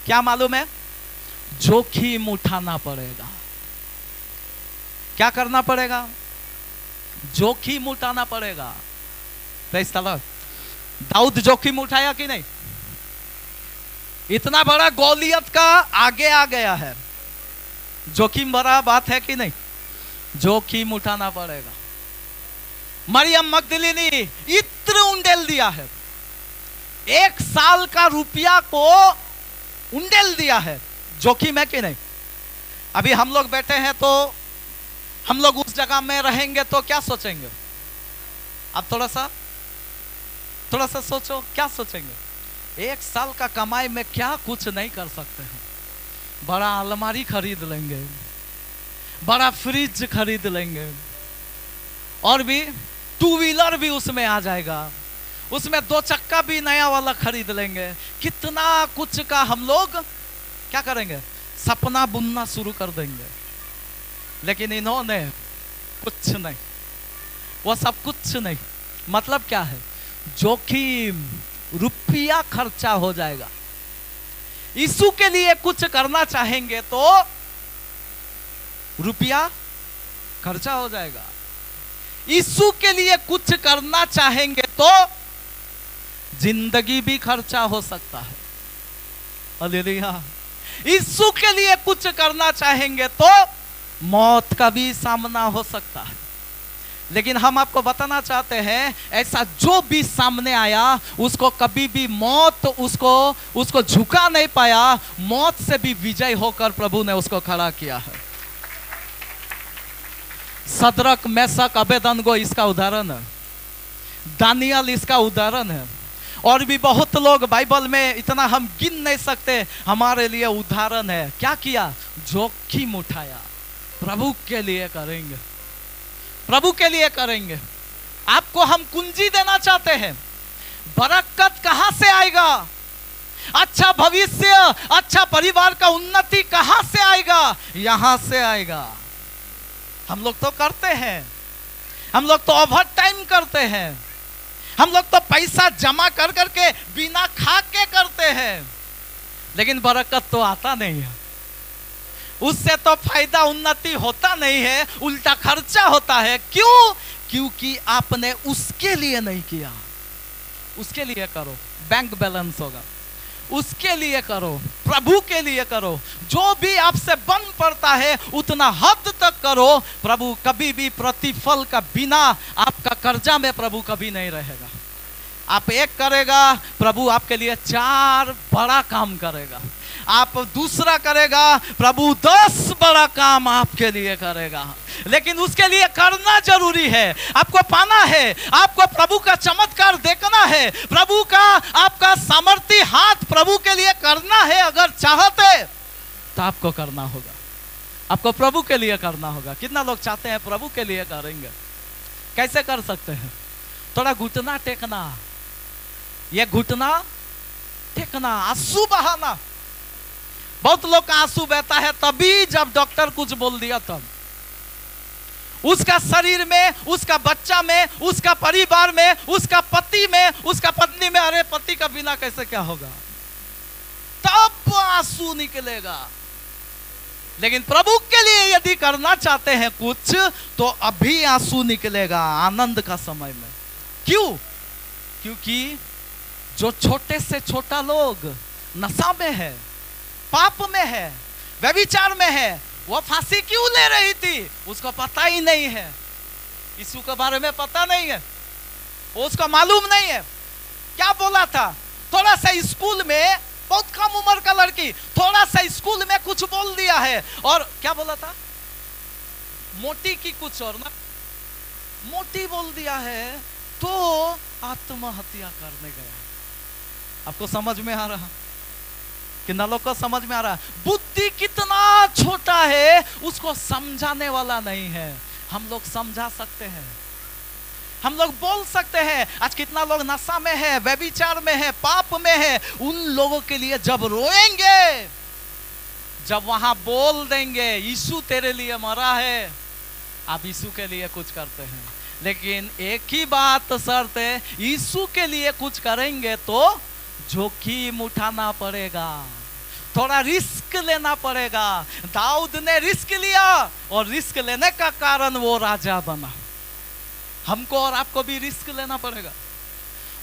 क्या मालूम है? जोखिम उठाना पड़ेगा। क्या करना पड़ेगा? जोखिम उठाना पड़ेगा। Praise the Lord. दाऊद जोखिम उठाया कि नहीं? इतना बड़ा गोलियत का आगे आ गया है, जोखिम भरा बात है कि नहीं? जोखिम उठाना पड़ेगा। मरियम मगदलिनी इत्र उंडेल दिया है, 1 साल का रुपया को उंडेल दिया है। जोखिम है कि नहीं? अभी हम लोग बैठे हैं तो हम लोग उस जगह में रहेंगे तो क्या सोचेंगे? अब थोड़ा सा सोचो, क्या सोचेंगे? 1 साल का कमाई में क्या कुछ नहीं कर सकते हैं। बड़ा अलमारी खरीद लेंगे, बड़ा फ्रिज खरीद लेंगे, और भी 2 व्हीलर भी उसमें आ जाएगा, उसमें 2 चक्का भी नया वाला खरीद लेंगे। कितना कुछ का हम लोग क्या करेंगे? सपना बुनना शुरू कर देंगे। लेकिन इन्होंने कुछ नहीं, वो सब कुछ नहीं। मतलब क्या है? जोखिम, रुपया खर्चा हो जाएगा। यीशु के लिए कुछ करना चाहेंगे तो रुपया खर्चा हो जाएगा। यीशु के लिए कुछ करना चाहेंगे तो जिंदगी भी खर्चा हो सकता है। हालेलुया। यीशु के लिए कुछ करना चाहेंगे तो मौत का भी सामना हो सकता है। लेकिन हम आपको बताना चाहते हैं, ऐसा जो भी सामने आया उसको कभी भी मौत उसको झुका नहीं पाया। मौत से भी विजय होकर प्रभु ने उसको खड़ा किया है। सदरक, मेशक, अबेदनगो इसका उदाहरण है, दानियल इसका उदाहरण है, और भी बहुत लोग बाइबल में इतना हम गिन नहीं सकते, हमारे लिए उदाहरण है। क्या किया? जोखिम उठाया। प्रभु के लिए करेंगे, प्रभु के लिए करेंगे। आपको हम कुंजी देना चाहते हैं। बरकत कहां से आएगा? अच्छा भविष्य, अच्छा परिवार का उन्नति कहां से आएगा? यहां से आएगा। हम लोग तो करते हैं, हम लोग तो ओवर टाइम करते हैं, हम लोग तो पैसा जमा कर करके बिना खा के करते हैं, लेकिन बरकत तो आता नहीं है। उससे तो फायदा, उन्नति होता नहीं है, उल्टा खर्चा होता है। क्यों? क्योंकि आपने उसके लिए नहीं किया। उसके लिए करो, बैंक बैलेंस होगा। उसके लिए करो, प्रभु के लिए करो। जो भी आपसे बन पड़ता है उतना हद तक करो। प्रभु कभी भी प्रतिफल का बिना आपका कर्जा में प्रभु कभी नहीं रहेगा। आप एक करेगा, प्रभु आपके लिए 4 बड़ा काम करेगा। आप दूसरा करेगा, प्रभु 10 बड़ा काम आपके लिए करेगा। लेकिन उसके लिए करना जरूरी है। आपको पाना है, आपको प्रभु का चमत्कार देखना है, प्रभु का आपका सामर्थ्य हाथ प्रभु के लिए करना है। अगर चाहते तो आपको करना होगा, आपको प्रभु के लिए करना होगा। कितना लोग चाहते हैं प्रभु के लिए करेंगे? कैसे कर सकते हैं? थोड़ा घुटना टेकना, ये घुटना टेकना, आंसू बहाना। बहुत लोग का आंसू बहता है तभी जब डॉक्टर कुछ बोल दिया तब। उसका शरीर में, उसका बच्चा में, उसका परिवार में, उसका पति में, उसका पत्नी में, अरे पति का बिना कैसे क्या होगा, तब आंसू निकलेगा। लेकिन प्रभु के लिए यदि करना चाहते हैं कुछ तो अभी आंसू निकलेगा, आनंद का समय में। क्यों? क्योंकि जो छोटे से छोटा लोग नशा में है, पाप में है, व्यभिचार में है, वो फांसी क्यों ले रही थी? उसको पता ही नहीं है, यीशु के बारे में पता नहीं है, उसको मालूम नहीं है। क्या बोला था? थोड़ा सा स्कूल में, बहुत कम उम्र का लड़की, थोड़ा सा स्कूल में कुछ बोल दिया है, और क्या बोला था? मोटी की कुछ और ना, मोटी बोल दिया है तो आत्महत्या करने गया। आपको समझ में आ रहा? कितना लोग को समझ में आ रहा? बुद्धि कितना छोटा है, उसको समझाने वाला नहीं है। हम लोग समझा सकते हैं, हम लोग बोल सकते हैं। आज कितना लोग नशा में है, व्यभिचार में है, पाप में है। उन लोगों के लिए जब रोएंगे, जब वहां बोल देंगे यीशु तेरे लिए मरा है, आप यीशु के लिए कुछ करते हैं। लेकिन एक ही बात शर्त है, यीशु के लिए कुछ करेंगे तो जोखिम उठाना पड़ेगा, थोड़ा रिस्क लेना पड़ेगा। दाऊद ने रिस्क लिया और रिस्क लेने का कारण वो राजा बना। हमको और आपको भी रिस्क लेना पड़ेगा,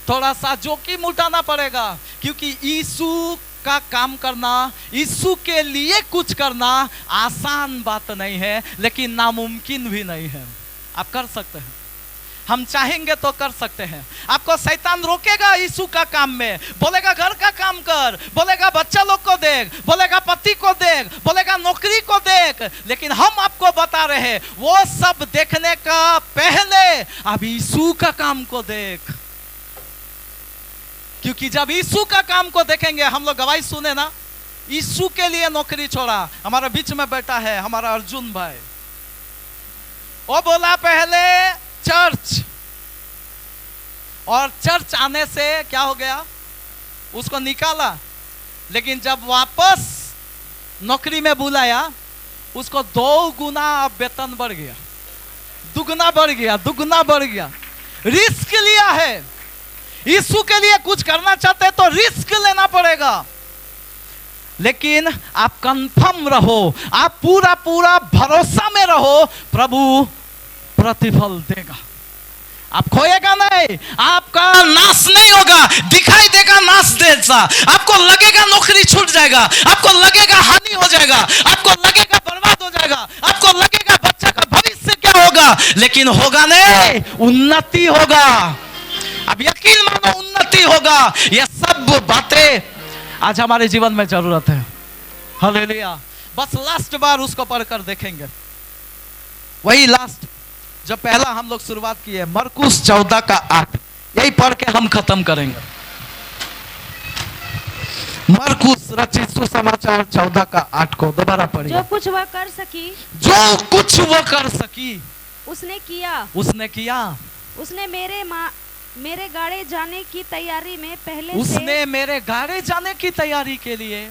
थोड़ा सा जोखिम उठाना पड़ेगा। क्योंकि यीशु का काम करना, यीशु के लिए कुछ करना आसान बात नहीं है, लेकिन नामुमकिन भी नहीं है। आप कर सकते हैं। हम चाहेंगे तो कर सकते हैं। आपको शैतान रोकेगा यीशु का काम में, बोलेगा घर का काम कर, बोलेगा बच्चा लोग को देख, बोलेगा पति को देख, बोलेगा नौकरी को देख, लेकिन हम आपको बता रहे हैं वो सब देखने का पहले अब यीशु का काम को देख। क्योंकि जब यीशु का काम को देखेंगे, हम लोग गवाही सुने ना, यीशु के लिए नौकरी छोड़ा। हमारा बीच में बैठा है हमारा अर्जुन भाई, वो बोला पहले चर्च, और चर्च आने से क्या हो गया, उसको निकाला, लेकिन जब वापस नौकरी में बुलाया उसको 2 गुना वेतन बढ़ गया, दुगना बढ़ गया, दुगना बढ़ गया। रिस्क लिया है, यीशु के लिए कुछ करना चाहते हैं तो रिस्क लेना पड़ेगा, लेकिन आप कंफर्म रहो, आप पूरा पूरा भरोसा में रहो, प्रभु प्रतिफल देगा। आप खोएगा नहीं, आपका नाश नहीं होगा, दिखाई देगा नाश जैसा। आपको लगेगा नौकरी छूट जाएगा, आपको लगेगा हानि हो जाएगा, आपको लगेगा बर्बाद हो जाएगा, आपको लगेगा बच्चा का भविष्य क्या होगा, लेकिन होगा नहीं, उन्नति होगा। अब यकीन मानो उन्नति होगा। ये सब बातें आज हमारे जीवन में जरूरत है। हालेलुया। बस लास्ट बार उसको पढ़कर देखेंगे, वही लास्ट जो पहला हम लोग शुरुआत की है, मरकुस 14 का 8, यही पढ़ के हम खत्म करेंगे। मरकुस रचित सुसमाचार 14 का 8 को दोबारा पढ़िए। जो कुछ वह कर सकी, जो कुछ वह कर सकी उसने किया, उसने किया। उसने मेरे गाड़े जाने की तैयारी में उसने मेरे गाड़े जाने की तैयारी के लिए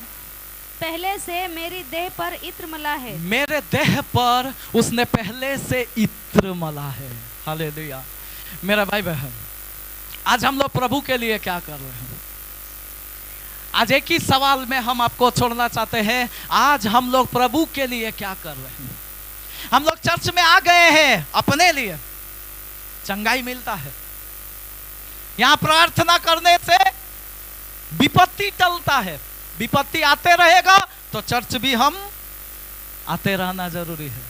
पहले से मेरी देह पर इत्र मला है। मेरे देह पर उसने पहले से इत्र मला है। हालेलुया। मेरा भाई बहन, आज हम लोग प्रभु के लिए क्या कर रहे हैं? आज एक ही सवाल में हम आपको छोड़ना चाहते हैं, आज हम लोग प्रभु के लिए क्या कर रहे हैं? हम लोग चर्च में आ गए हैं अपने लिए, चंगाई मिलता है, यहां प्रार्थना करने से विपत्ति टलता है। विपत्ति आते रहेगा तो चर्च भी हम आते रहना जरूरी है,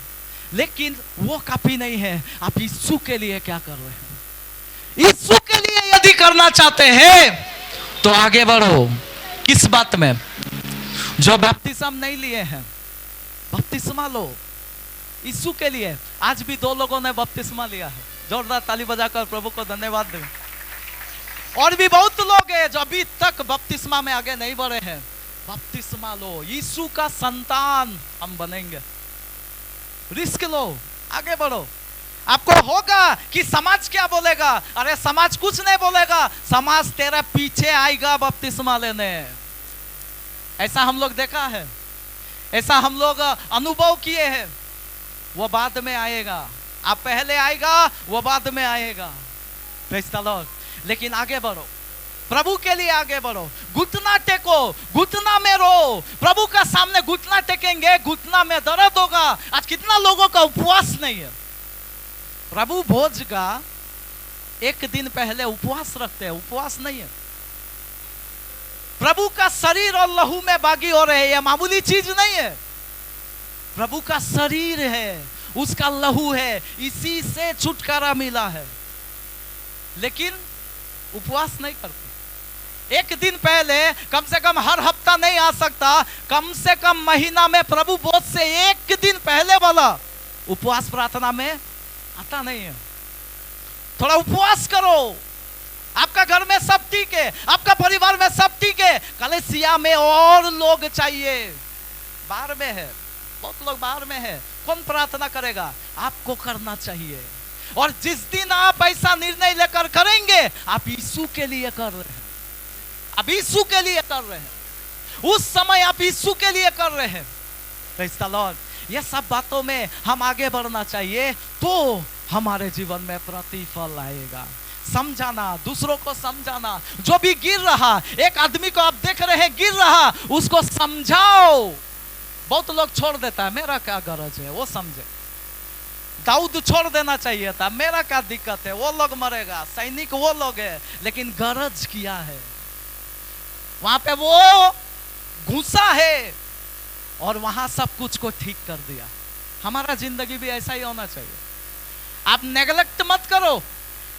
लेकिन वो काफी नहीं है। आप यीशु के लिए क्या कर रहे हैं? यीशु के लिए यदि करना चाहते हैं तो आगे बढ़ो। किस बात में? जो बपतिस्मा नहीं लिए हैं, बपतिस्मा लो यीशु के लिए। आज भी 2 लोगों ने बपतिस्मा लिया है, जोरदार ताली बजाकर प्रभु को धन्यवाद दें। और भी बहुत लोग हैं जो अभी तक बपतिस्मा में आगे नहीं बढ़े हैं। बपतिस्मा लो, यीशु का संतान हम बनेंगे। रिस्क लो, आगे बढ़ो। आपको होगा कि समाज क्या बोलेगा, अरे समाज कुछ नहीं बोलेगा, समाज तेरा पीछे आएगा बपतिस्मा लेने। ऐसा हम लोग देखा है, ऐसा हम लोग अनुभव किए हैं। वो बाद में आएगा, आप पहले आएगा, वो बाद में आएगा। Praise the Lord. लेकिन आगे बढ़ो, प्रभु के लिए आगे बढ़ो। घुटना टेको, घुटना में रो, प्रभु का सामने घुटना टेकेंगे, घुटना में दर्द होगा। आज कितना लोगों का उपवास नहीं है। प्रभु भोज का 1 दिन पहले उपवास रखते हैं, उपवास नहीं है। प्रभु का शरीर और लहू में बागी हो रहे हैं, यह मामूली चीज नहीं है। प्रभु का शरीर है, उसका लहू है, इसी से छुटकारा मिला है, लेकिन उपवास नहीं करते। 1 दिन पहले, कम से कम हर हफ्ता नहीं आ सकता, कम से कम महीना में प्रभु भोज से 1 दिन पहले वाला उपवास प्रार्थना में आता नहीं है। थोड़ा उपवास करो। आपका घर में सब ठीक है, आपका परिवार में सब ठीक है, कलीसिया में और लोग चाहिए। बाहर में है, बहुत लोग बाहर में है, कौन प्रार्थना करेगा? आपको करना चाहिए। और जिस दिन आप ऐसा निर्णय लेकर करेंगे, आप यीशु के लिए कर रहे हैं, आप यीशु के लिए कर रहे हैं, उस समय आप यीशु के लिए कर रहे हैं। Praise the Lord. ये सब बातों में हम आगे बढ़ना चाहिए, तो हमारे जीवन में प्रतिफल आएगा। समझाना, दूसरों को समझाना। जो भी गिर रहा, एक आदमी को आप देख रहे हैं गिर रहा, उसको समझाओ। बहुत लोग छोड़ देता है, मेरा क्या गरज है, वो समझे। दाऊद छोड़ देना चाहिए था, मेरा क्या दिक्कत है, वो लोग मरेगा, सैनिक वो लोग है, लेकिन गरज किया है, वहां पे वो घुसा है और वहां सब कुछ को ठीक कर दिया। हमारा जिंदगी भी ऐसा ही होना चाहिए। आप नेगलेक्ट मत करो,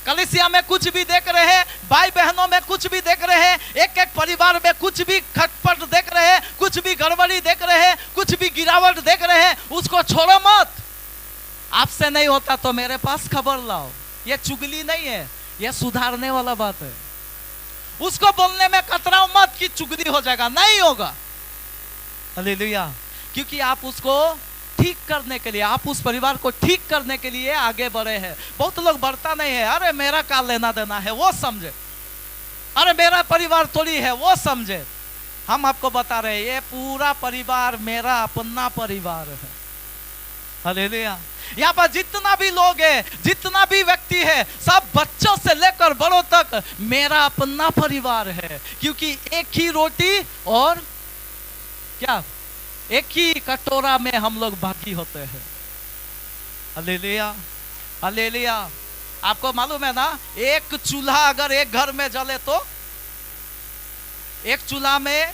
कलीसिया में कुछ भी देख रहे हैं, भाई बहनों में कुछ भी देख रहे हैं, एक एक परिवार में कुछ भी खटपट देख रहे हैं, कुछ भी गड़बड़ी देख रहे हैं, कुछ भी गिरावट देख रहे हैं, उसको छोड़ो मत। आपसे नहीं होता तो मेरे पास खबर लाओ। ये चुगली नहीं है, ये सुधारने वाला बात है। उसको बोलने में कतराओ मत कि चुगली हो जाएगा, नहीं होगा। हालेलुया। क्योंकि आप उसको ठीक करने के लिए, आप उस परिवार को ठीक करने के लिए आगे बढ़े हैं। बहुत लोग बढ़ता नहीं है, अरे मेरा क्या लेना देना है वो समझे, अरे मेरा परिवार थोड़ी है वो समझे। हम आपको बता रहे हैं ये पूरा परिवार मेरा अपना परिवार है। हालेलुया। यहाँ पर जितना भी लोग है, जितना भी व्यक्ति है, सब बच्चों से लेकर बड़ों तक मेरा अपना परिवार है। क्योंकि एक ही रोटी और क्या, एक ही कटोरा में हम लोग भागी होते हैं। Hallelujah, hallelujah. आपको मालूम है ना, एक चूल्हा अगर एक घर में जले तो, एक चूल्हा में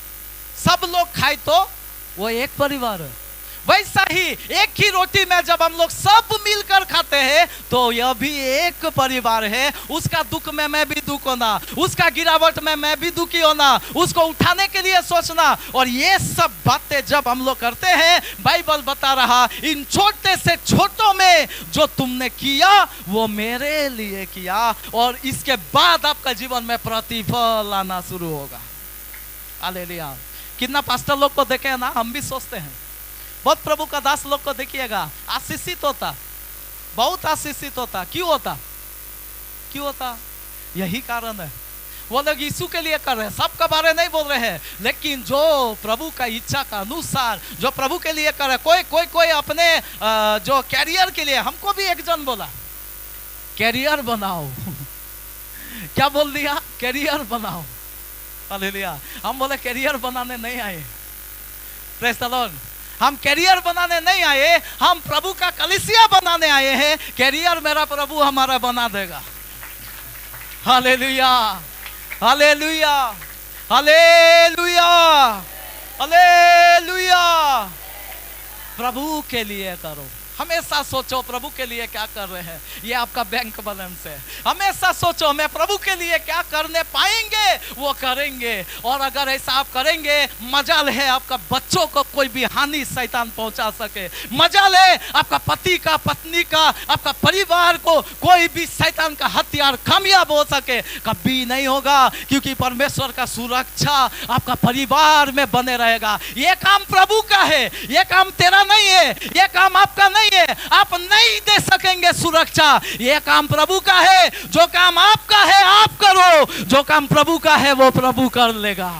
सब लोग खाए तो वो एक परिवार है। वैसा ही एक ही रोटी में जब हम लोग सब मिलकर खाते हैं तो यह भी एक परिवार है। उसका दुख में मैं भी दुख होना, उसका गिरावट में मैं भी दुखी होना, उसको उठाने के लिए सोचना। और ये सब बातें जब हम लोग करते हैं, बाइबल बता रहा, इन छोटे से छोटों में जो तुमने किया वो मेरे लिए किया, और इसके बाद आपका जीवन में प्रतिफल आना शुरू होगा। हालेलुया। कितना पास्टर लोग को देखे ना, हम भी सोचते हैं, बहुत प्रभु का दास लोग को देखिएगा, आशीषित होता, बहुत आशीषित होता। क्यों होता, क्यों होता? यही कारण है। वो लोग यीशु के लिए कर रहे हैं, सबका बारे नहीं बोल रहे हैं, लेकिन जो प्रभु का इच्छा का अनुसार जो प्रभु के लिए कर रहे हैं। कोई अपने जो कैरियर के लिए, हमको भी एक जन बोला कैरियर बनाओ क्या बोल दिया, कैरियर बनाओ। हालेलुया। हम बोले कैरियर बनाने नहीं आए, प्रेज़ द लॉर्ड। हम कैरियर बनाने नहीं आए, हम प्रभु का कलीसिया बनाने आए हैं। कैरियर मेरा प्रभु हमारा बना देगा। Hallelujah, hallelujah, hallelujah, hallelujah. प्रभु के लिए करो, हमेशा सोचो प्रभु के लिए क्या कर रहे हैं, ये आपका बैंक बैलेंस है। हमेशा सोचो मैं प्रभु के लिए क्या करने पाएंगे वो करेंगे। और अगर ऐसा आप करेंगे, मजाल है आपका बच्चों को कोई भी हानि शैतान पहुंचा सके, मजाल है आपका पति का, पत्नी का, आपका परिवार को कोई भी शैतान का हथियार कामयाब हो सके, कभी नहीं होगा। क्योंकि परमेश्वर का सुरक्षा आपका परिवार में बने रहेगा। ये काम प्रभु का है, ये काम तेरा नहीं है, ये काम आपका नहीं है। आप नहीं दे सकेंगे सुरक्षा, यह काम प्रभु का है। जो काम आपका है आप करो, जो काम प्रभु का है वो प्रभु कर लेगा।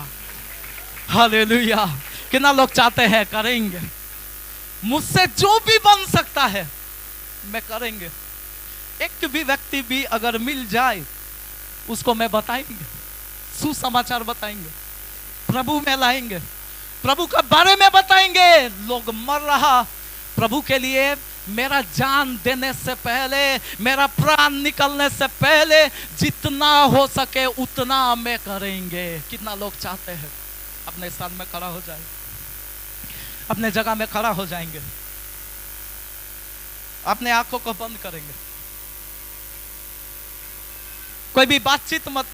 हालेलुया। कितना लोग चाहते हैं करेंगे, मुझसे जो भी बन सकता है मैं करेंगे। एक भी व्यक्ति भी अगर मिल जाए उसको मैं बताएंगे, सुसमाचार बताएंगे, प्रभु में लाएंगे, प्रभु के बारे में बताएंगे। लोग मर रहा प्रभु के लिए, मेरा जान देने से पहले, मेरा प्राण निकलने से पहले जितना हो सके उतना मैं करेंगे। कितना लोग चाहते हैं अपने स्थान में खड़ा हो जाए, अपने जगह में खड़ा हो जाएंगे, अपने आंखों को बंद करेंगे, कोई भी बातचीत मत